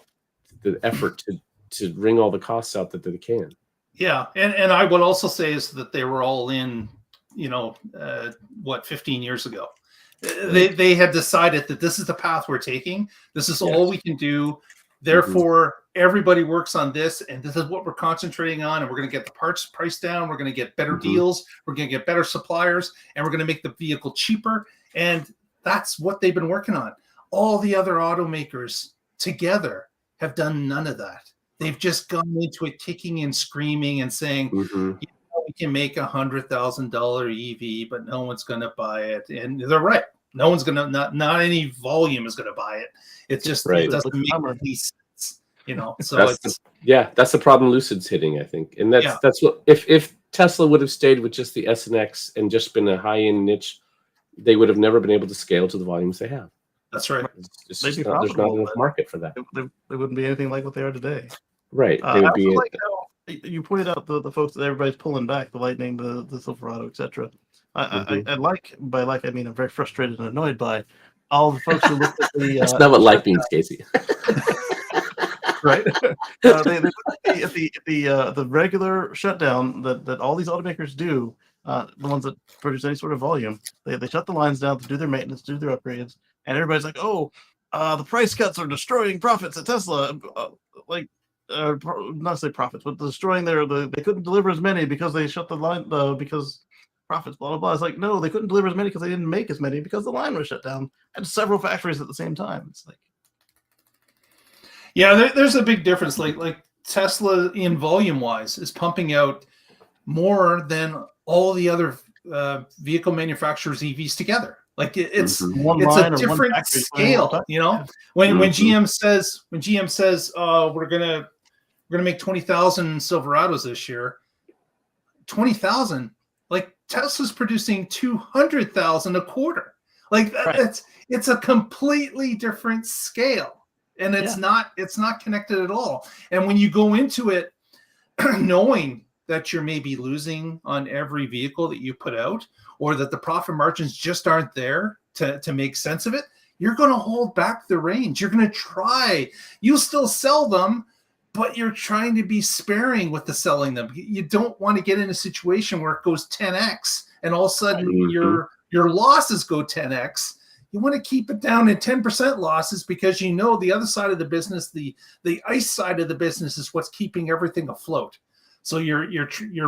effort to wring all the costs out that they can. Yeah, and I would also say is that they were all in, 15 years ago. They had decided that this is the path we're taking. This is all we can do. Therefore, everybody works on this, and this is what we're concentrating on, and we're going to get the parts price down. We're going to get better deals. We're going to get better suppliers, and we're going to make the vehicle cheaper. And that's what they've been working on. All the other automakers together have done none of that. They've just gone into it kicking and screaming and saying, we can make $100,000 EV, but no one's going to buy it. And they're right. No one's gonna not any volume is gonna buy it. It's just it doesn't make any sense, you know. So that's the problem Lucid's hitting, I think, and that's what if Tesla would have stayed with just the S and X and just been a high-end niche, they would have never been able to scale to the volumes they have. That's right. There's not enough market for that. They wouldn't be anything like what they are today. Right. They would be. Like how you pointed out the folks that everybody's pulling back, the Lightning, the Silverado, etc. I like, by like I mean I'm very frustrated and annoyed by all the folks who looked at the. That's not what like means, Casey. Right. They look at the regular shutdown that all these automakers do. The ones that produce any sort of volume, they shut the lines down to do their maintenance, do their upgrades, and everybody's like, "Oh, the price cuts are destroying profits at Tesla." Not say profits, but destroying they couldn't deliver as many because they shut the line. Because profits, blah blah blah. It's like, no, they couldn't deliver as many because they didn't make as many because the line was shut down at several factories at the same time. It's like, yeah, there's a big difference. Like Tesla, in volume wise, is pumping out more than all the other vehicle manufacturers' EVs together. Like it's a different scale, you know. When GM says we're gonna make 20,000 Silverados this year, 20,000, like Tesla's producing 200,000 a quarter. Like it's a completely different scale, and it's not connected at all. And when you go into it knowing that you're maybe losing on every vehicle that you put out, or that the profit margins just aren't there to make sense of it, you're going to hold back the range. You're going to try. You'll still sell them, but you're trying to be sparing with the selling them. You don't want to get in a situation where it goes 10x and all of a sudden your losses go 10x. You want to keep it down at 10% losses because you know the other side of the business, the ICE side of the business, is what's keeping everything afloat. So you're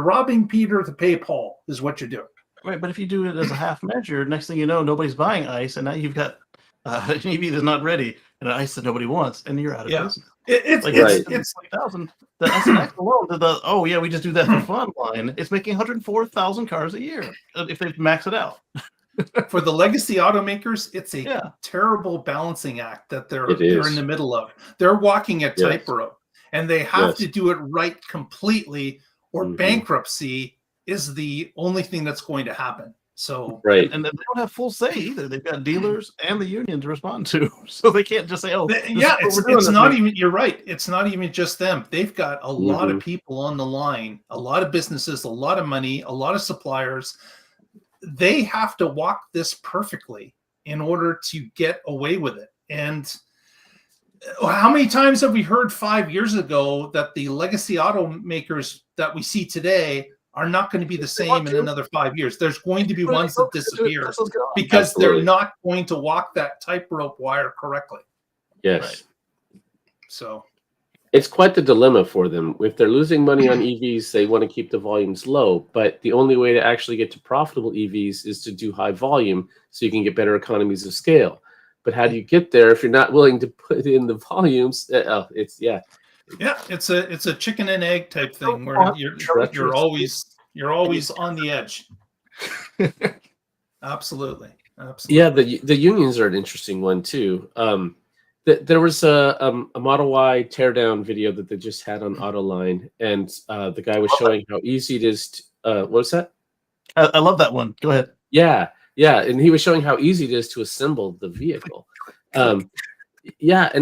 robbing Peter to pay Paul is what you're doing. Right, but if you do it as a half measure, next thing you know, nobody's buying ICE, and now you've got an EV that's not ready and an ICE that nobody wants, and you're out of business. It's 20,000. The SNX alone, we just do that for fun line. It's making 104,000 cars a year if they max it out. For the legacy automakers, it's a terrible balancing act that they're in the middle of. They're walking a tightrope, and they have to do it right completely, or bankruptcy is the only thing that's going to happen. So and they don't have full say either. They've got dealers and the union to respond to, so they can't just say, "Oh, it's not even." You're right. It's not even just them. They've got a lot of people on the line, a lot of businesses, a lot of money, a lot of suppliers. They have to walk this perfectly in order to get away with it. And how many times have we heard 5 years ago that the legacy automakers that we see today are not going to be the same in another 5 years? There's going to be ones that disappear because they're not going to walk that tightrope wire correctly. Yes. Right. So it's quite the dilemma for them. If they're losing money on EVs, they want to keep the volumes low. But the only way to actually get to profitable EVs is to do high volume so you can get better economies of scale. But how do you get there if you're not willing to put in the volumes? It's a chicken and egg type thing where you're always on the edge. Absolutely. Yeah, the unions are an interesting one too. There was a Model Y teardown video that they just had on Autoline, and the guy was showing how easy it is to, what was that? I love that one. Go ahead. Yeah, and he was showing how easy it is to assemble the vehicle. And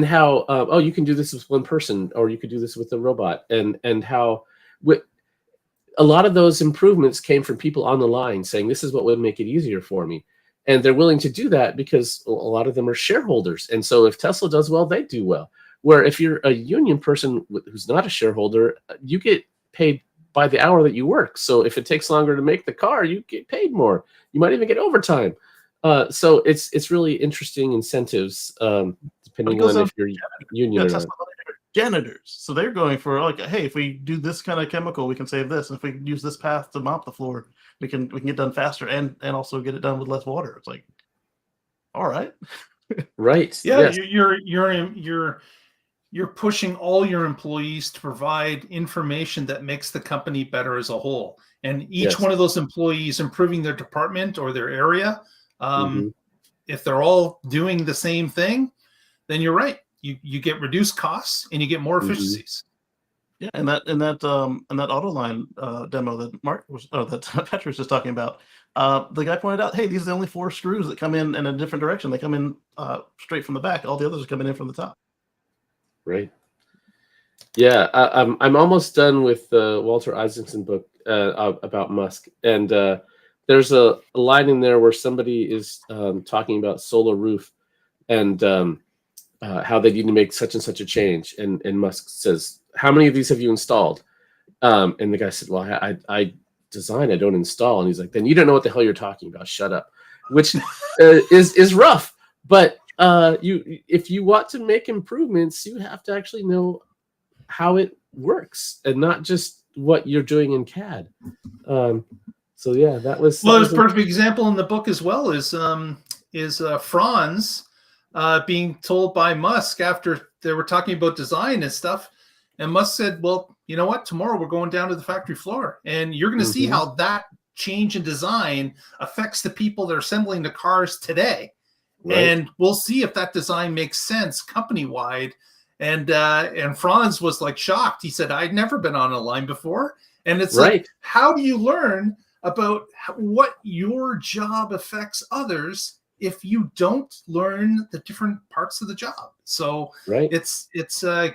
how you can do this with one person, or you could do this with a robot, and how a lot of those improvements came from people on the line saying this is what would make it easier for me, and they're willing to do that because a lot of them are shareholders, and so if Tesla does well, they do well. Where if you're a union person who's not a shareholder, you get paid by the hour that you work. So if it takes longer to make the car, you get paid more. You might even get overtime. So it's really interesting incentives depending on if you're union or not. Janitors, so they're going for like, hey, if we do this kind of chemical, we can save this. And if we use this path to mop the floor, we can get done faster and also get it done with less water. It's like, all right, right? Yeah, yes. You're pushing all your employees to provide information that makes the company better as a whole. And each one of those employees improving their department or their area if they're all doing the same thing, then you're right. You get reduced costs and you get more efficiencies. Yeah, and that Autoline demo that Mark was that Patrick was just talking about, the guy pointed out, hey, these are the only 4 screws that come in a different direction. They come in straight from the back. All the others are coming in from the top. Right. Yeah, I'm almost done with the Walter Isaacson book about Musk, and there's a line in there where somebody is talking about Solar Roof and how they need to make such and such a change, and Musk says, how many of these have you installed? And the guy said, well, I design, I don't install. And he's like, then you don't know what the hell you're talking about. Shut up. Which is rough. But if you want to make improvements, you have to actually know how it works and not just what you're doing in CAD. So yeah, that was. Well, there's a perfect example in the book as well is Franz being told by Musk after they were talking about design and stuff. And Musk said, well, you know what? Tomorrow we're going down to the factory floor and you're going to see how that change in design affects the people that are assembling the cars today. Right. And we'll see if that design makes sense company-wide. And Franz was like shocked. He said, I'd never been on a line before. And it's like, how do you learn about what your job affects others if you don't learn the different parts of the job? So it's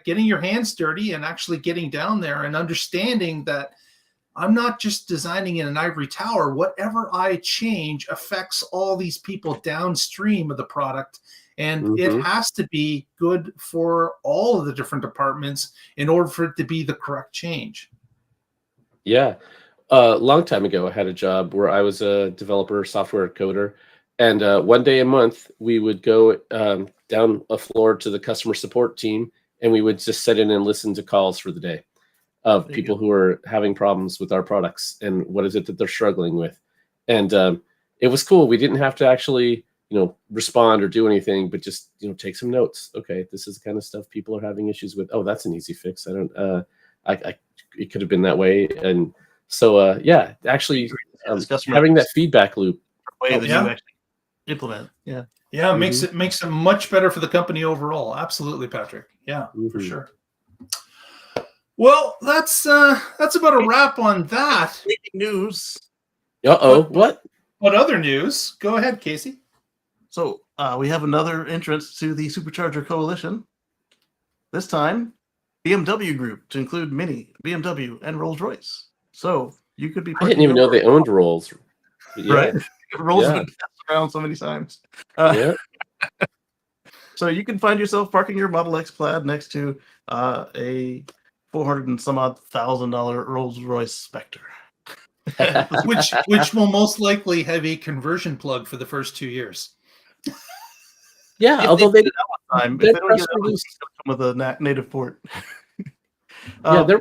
getting your hands dirty and actually getting down there and understanding that I'm not just designing in an ivory tower. Whatever I change affects all these people downstream of the product. And it has to be good for all of the different departments in order for it to be the correct change. Yeah. A long time ago, I had a job where I was a developer, software coder. And one day a month, we would go down a floor to the customer support team, and we would just sit in and listen to calls for the day of people who are having problems with our products and what is it that they're struggling with. And it was cool. We didn't have to actually, respond or do anything, but just, take some notes. Okay, this is the kind of stuff people are having issues with. Oh, that's an easy fix. It could have been that way. And so, yeah, actually having that feedback loop. Way that you actually implement. Yeah, makes it much better for the company overall. Absolutely, Patrick. Yeah, for sure. Well, that's about a wrap on that. Breaking news. What? What other news? Go ahead, Casey. So we have another entrance to the Supercharger Coalition. This time, BMW Group, to include Mini, BMW, and Rolls-Royce. So you could be. I didn't even know they owned Rolls. Yeah. Right. Rolls have been passed around so many times. So you can find yourself parking your Model X Plaid next to a $400 and some odd $1,000 Rolls-Royce Spectre, which will most likely have a conversion plug for the first 2 years. Yeah, although they don't get it, come with a native port. Their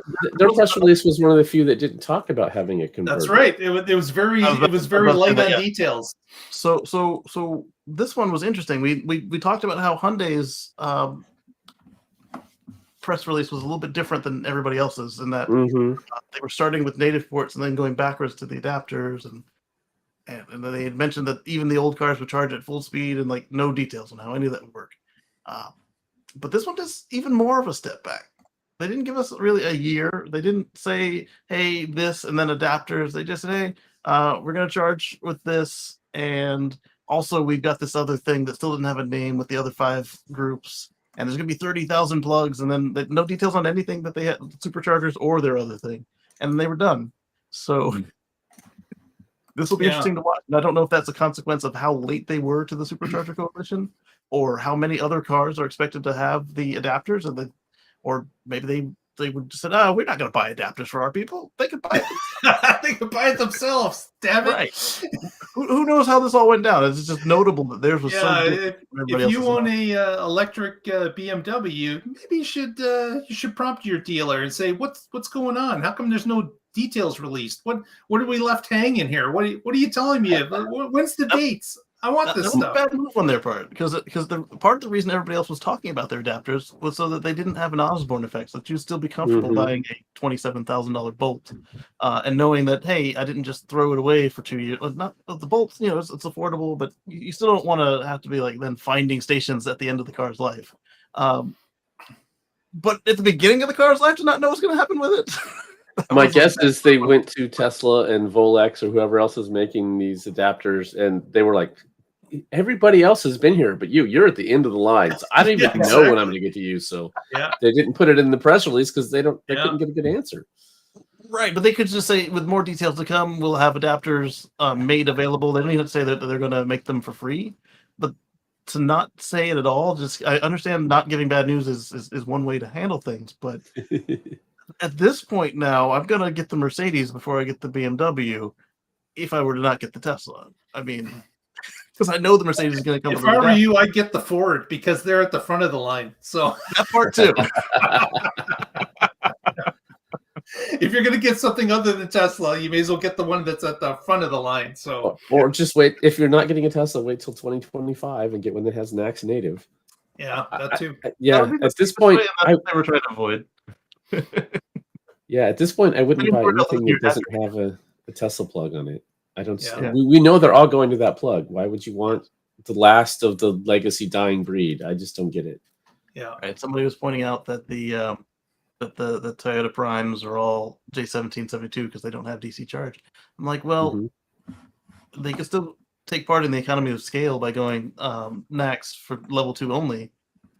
press release was one of the few that didn't talk about having a converter. That's right. It was very light on details. So this one was interesting. We talked about how Hyundai's press release was a little bit different than everybody else's in that they were starting with native ports and then going backwards to the adapters, and then they had mentioned that even the old cars would charge at full speed and like no details on how any of that would work. But this one is even more of a step back. They didn't give us really a year. They didn't say, hey, this and then adapters. They just said, hey, we're going to charge with this. And also we've got this other thing that still didn't have a name with the other 5 groups. And there's going to be 30,000 plugs. And then no details on anything that they had, superchargers or their other thing. And then they were done. So this will be interesting to watch. And I don't know if that's a consequence of how late they were to the Supercharger Coalition or how many other cars are expected to have the adapters, or maybe they would just say, "Oh, we're not going to buy adapters for our people. They could buy it. They could buy it themselves." Damn it! Right? Who knows how this all went down? It's just notable that theirs was so good. If you own a electric BMW, maybe you should prompt your dealer and say, "What's going on? How come there's no details released? What are we left hanging here? What are you telling me? When's the dates?" I want this that stuff. was a bad move on their part because the part of the reason everybody else was talking about their adapters was so that they didn't have an Osborne effect, so that you'd still be comfortable buying a $27,000 bolt, and knowing that, hey, I didn't just throw it away for 2 years. Not the bolts, it's affordable, but you still don't want to have to be like then finding stations at the end of the car's life. But at the beginning of the car's life, to not know what's going to happen with it. My guess is they went to Tesla and Volex or whoever else is making these adapters, and they were like, everybody else has been here, but you're at the end of the line. So I don't even know when I'm going to get to you. So they didn't put it in the press release because they couldn't get a good answer. Right, but they could just say, with more details to come, we'll have adapters made available. They don't even say that they're going to make them for free. But to not say it at all, I understand not giving bad news is one way to handle things, but at this point now, I'm going to get the Mercedes before I get the BMW if I were to not get the Tesla. I mean, because I know the Mercedes is going to come. If I were you, I'd get the Ford because they're at the front of the line. So that part too. If you're going to get something other than Tesla, you may as well get the one that's at the front of the line. So, or just wait. If you're not getting a Tesla, wait till 2025 and get one that has NACS native. Yeah, that too. At this point, I were trying to avoid. At this point, I wouldn't buy anything that doesn't have a Tesla plug on it. I don't. Yeah. We know they're all going to that plug. Why would you want the last of the legacy dying breed? I just don't get it. Yeah. Right. Somebody was pointing out that the Toyota Primes are all J1772 because they don't have DC charge. I'm like, well, they can still take part in the economy of scale by going NACS for level 2 only.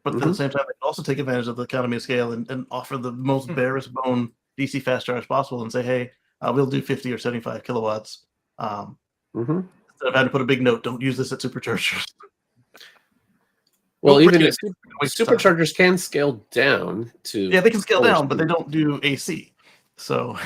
But at the same time, they can also take advantage of the economy of scale and offer the most barest bone DC fast charge possible and say, hey, we'll do 50 or 75 kilowatts. Instead of having to put a big note, don't use this at superchargers. Well, even if superchargers can scale down to... Yeah, they can scale down, but they don't do AC. So...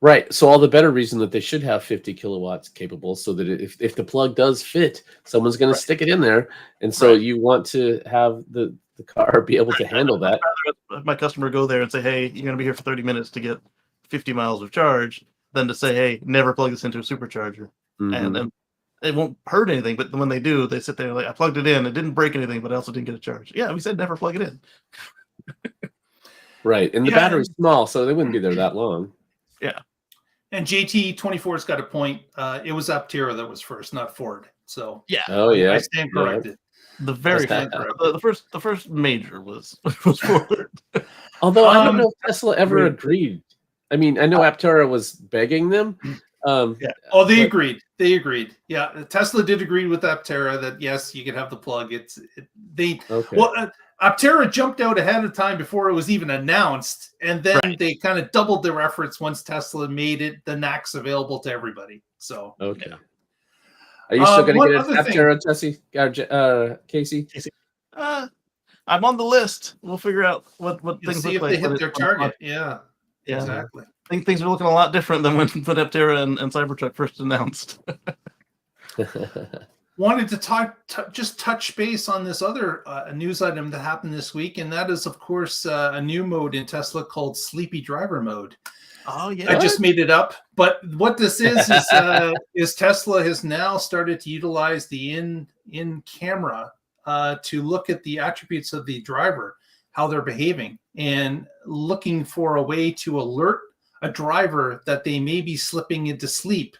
Right. So all the better reason that they should have 50 kilowatts capable so that if the plug does fit, someone's going to stick it in there. And so you want to have the car be able to handle that. I'd rather have my customer go there and say, hey, you're going to be here for 30 minutes to get 50 miles of charge than to say, hey, never plug this into a supercharger. And it won't hurt anything. But when they do, they sit there like, I plugged it in. It didn't break anything, but I also didn't get a charge. Yeah, we said never plug it in. Right. And the battery's small, so they wouldn't be there that long. Yeah. And JT24's got a point. It was Aptera that was first, not Ford. So I stand corrected. The first major was Ford. Although I don't know if Tesla ever agreed. I mean, I know Aptera was begging them. They agreed. They agreed. Yeah, Tesla did agree with Aptera that yes, you could have the plug. Aptera jumped out ahead of time before it was even announced, and then they kind of doubled their efforts once Tesla made the NACS available to everybody. So are you still going to get an Aptera, Casey? I'm on the list. We'll figure out what things look like. If they hit their target. Yeah, exactly. I think things are looking a lot different than when Aptera and CyberTruck first announced. Wanted to just touch base on this other news item that happened this week, and that is, of course, a new mode in Tesla called Sleepy Driver Mode. Oh yeah, I just made it up. But what this is Tesla has now started to utilize the in camera to look at the attributes of the driver, how they're behaving, and looking for a way to alert a driver that they may be slipping into sleep.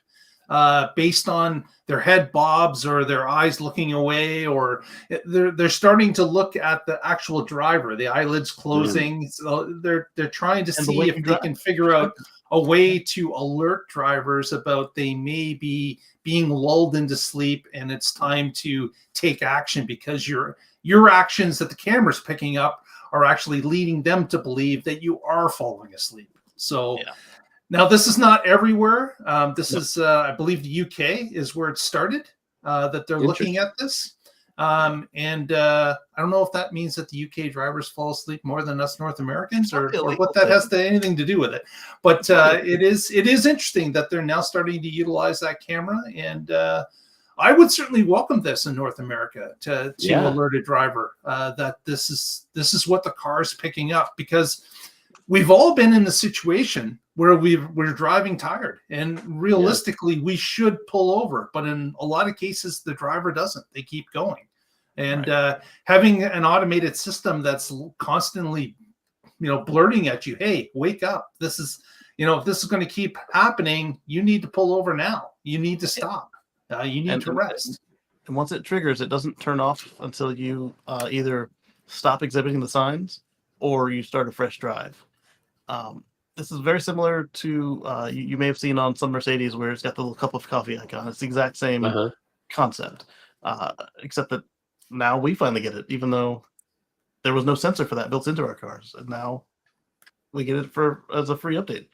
Based on their head bobs or their eyes looking away, or they're starting to look at the actual driver, the eyelids closing. So they're trying to see if they can figure out a way to alert drivers about they may be being lulled into sleep and it's time to take action because your actions that the camera's picking up are actually leading them to believe that you are falling asleep. So. Yeah. Now, this is not everywhere. This is, I believe, the UK is where it started, that they're looking at this. I don't know if that means that the UK drivers fall asleep more than us North Americans or what that has anything to do with it. But it is interesting that they're now starting to utilize that camera. And I would certainly welcome this in North America to alert a driver that this is what the car is picking up, because we've all been in the situation where we're driving tired, and realistically we should pull over, but in a lot of cases the driver doesn't. They keep going. And having an automated system that's constantly, blurting at you, hey, wake up, this is, if this is going to keep happening, you need to pull over now, you need to stop, you need to rest. And once it triggers, it doesn't turn off until you either stop exhibiting the signs or you start a fresh drive. This is very similar to you may have seen on some Mercedes where it's got the little cup of coffee icon. It's the exact same concept, except that now we finally get it, even though there was no sensor for that built into our cars, and now we get it as a free update.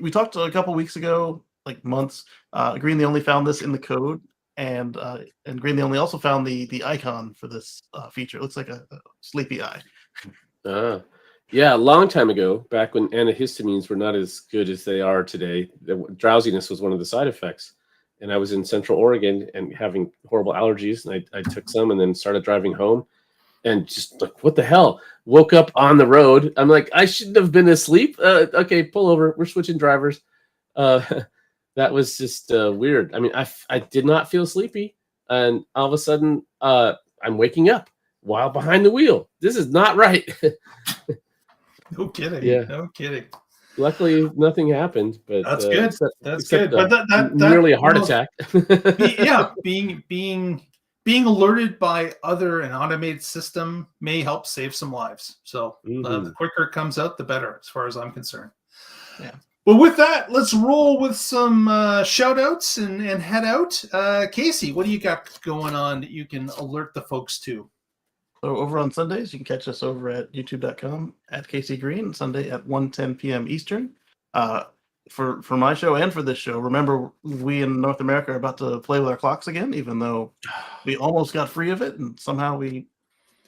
We talked a couple weeks ago, like months. Green the Only found this in the code, and Green the Only also found the icon for this feature. It looks like a sleepy eye. Yeah, a long time ago, back when antihistamines were not as good as they are today, drowsiness was one of the side effects. And I was in Central Oregon and having horrible allergies, and I took some and then started driving home. And just like, what the hell? Woke up on the road. I'm like, I shouldn't have been asleep. Okay, pull over. We're switching drivers. That was just weird. I mean, I did not feel sleepy. And all of a sudden, I'm waking up while behind the wheel. This is not right. No kidding. Yeah. No kidding. Luckily, nothing happened. But that's good. That's good. But that nearly a heart attack. Being alerted by an automated system may help save some lives. So the quicker it comes out, the better, as far as I'm concerned. Yeah. Well, with that, let's roll with some shout outs and head out. Casey, what do you got going on that you can alert the folks to? So over on Sundays, you can catch us over at youtube.com at Casey Green, Sunday at 1:10 p.m. Eastern. For my show and for this show, remember, we in North America are about to play with our clocks again, even though we almost got free of it, and somehow we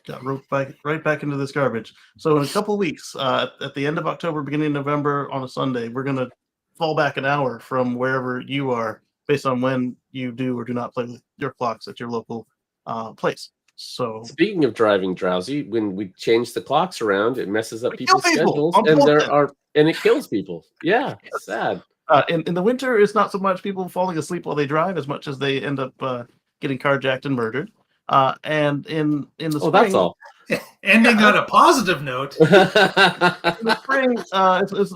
got roped right back into this garbage. So in a couple of weeks, at the end of October, beginning of November, on a Sunday, we're going to fall back an hour from wherever you are based on when you do or do not play with your clocks at your local place. So speaking of driving drowsy, when we change the clocks around, it messes up people's schedules, and it kills people. Yeah, it's sad. In the winter, it's not so much people falling asleep while they drive as much as they end up getting carjacked and murdered. And in the spring, that's all. Ending on a positive note. In the spring,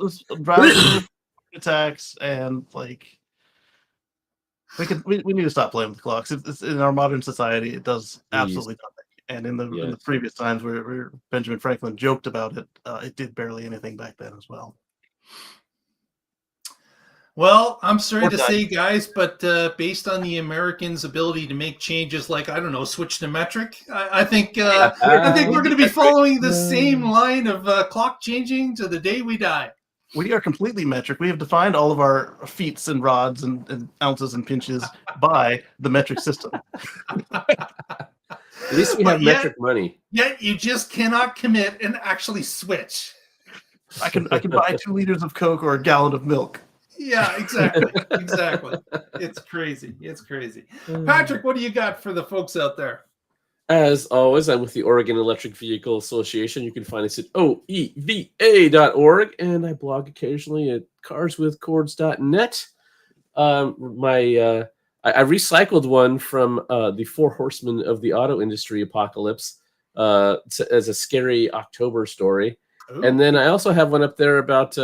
it's driving attacks, and like we need to stop playing with clocks. It's in our modern society, it does absolutely nothing. And in the previous times where Benjamin Franklin joked about it, it did barely anything back then as well. Well, I'm sorry to say, guys, but based on the Americans' ability to make changes, like, I don't know, switch to metric, I think we're going to be following the same line of clock changing to the day we die. We are completely metric. We have defined all of our feets and rods and ounces and pinches by the metric system. At least we have metric money. Yet you just cannot commit and actually switch. I can buy 2 liters of Coke or a gallon of milk. Yeah, exactly. It's crazy. Patrick, what do you got for the folks out there? As always, I'm with the Oregon Electric Vehicle Association. You can find us at oeva.org, and I blog occasionally at carswithcords.net. I recycled one from the Four Horsemen of the Auto Industry Apocalypse as a scary October story. Ooh. And then I also have one up there about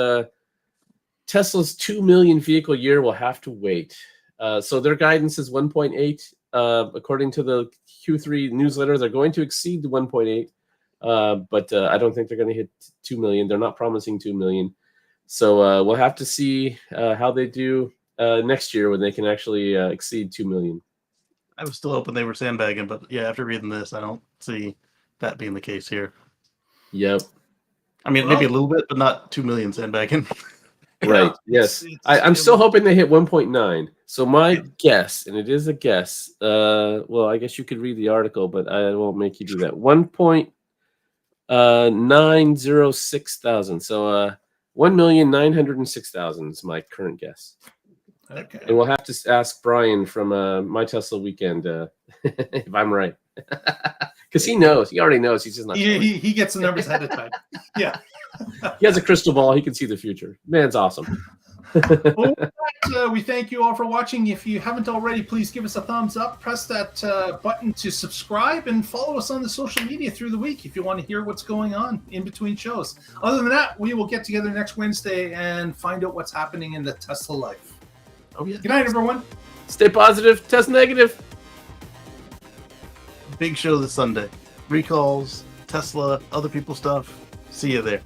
Tesla's 2 million vehicle year will have to wait. So their guidance is 1.8. According to the Q3 newsletter, they're going to exceed the 1.8, but I don't think they're going to hit 2 million. They're not promising 2 million. So we'll have to see how they do next year when they can actually exceed 2 million. I was still hoping they were sandbagging, but yeah, after reading this, I don't see that being the case here. Yep. I mean, maybe a little bit, but not 2 million sandbagging. Right. Yes. I'm still hoping they hit 1.9. So my guess, and it is a guess, well, I guess you could read the article, but I won't make you do that. 1.906 thousand. So 1,906,000 is my current guess. Okay. And we'll have to ask Brian from My Tesla Weekend if I'm right. Because he knows. He already knows. He's just not. He gets the numbers ahead of time. Yeah. He has a crystal ball. He can see the future. Man's awesome. Well, we thank you all for watching. If you haven't already, please give us a thumbs up. Press that button to subscribe and follow us on the social media through the week if you want to hear what's going on in between shows. Other than that, we will get together next Wednesday and find out what's happening in the Tesla life. Oh, yeah. Good night, everyone. Stay positive. Test negative. Big show this Sunday. Recalls, Tesla, other people's stuff. See you there.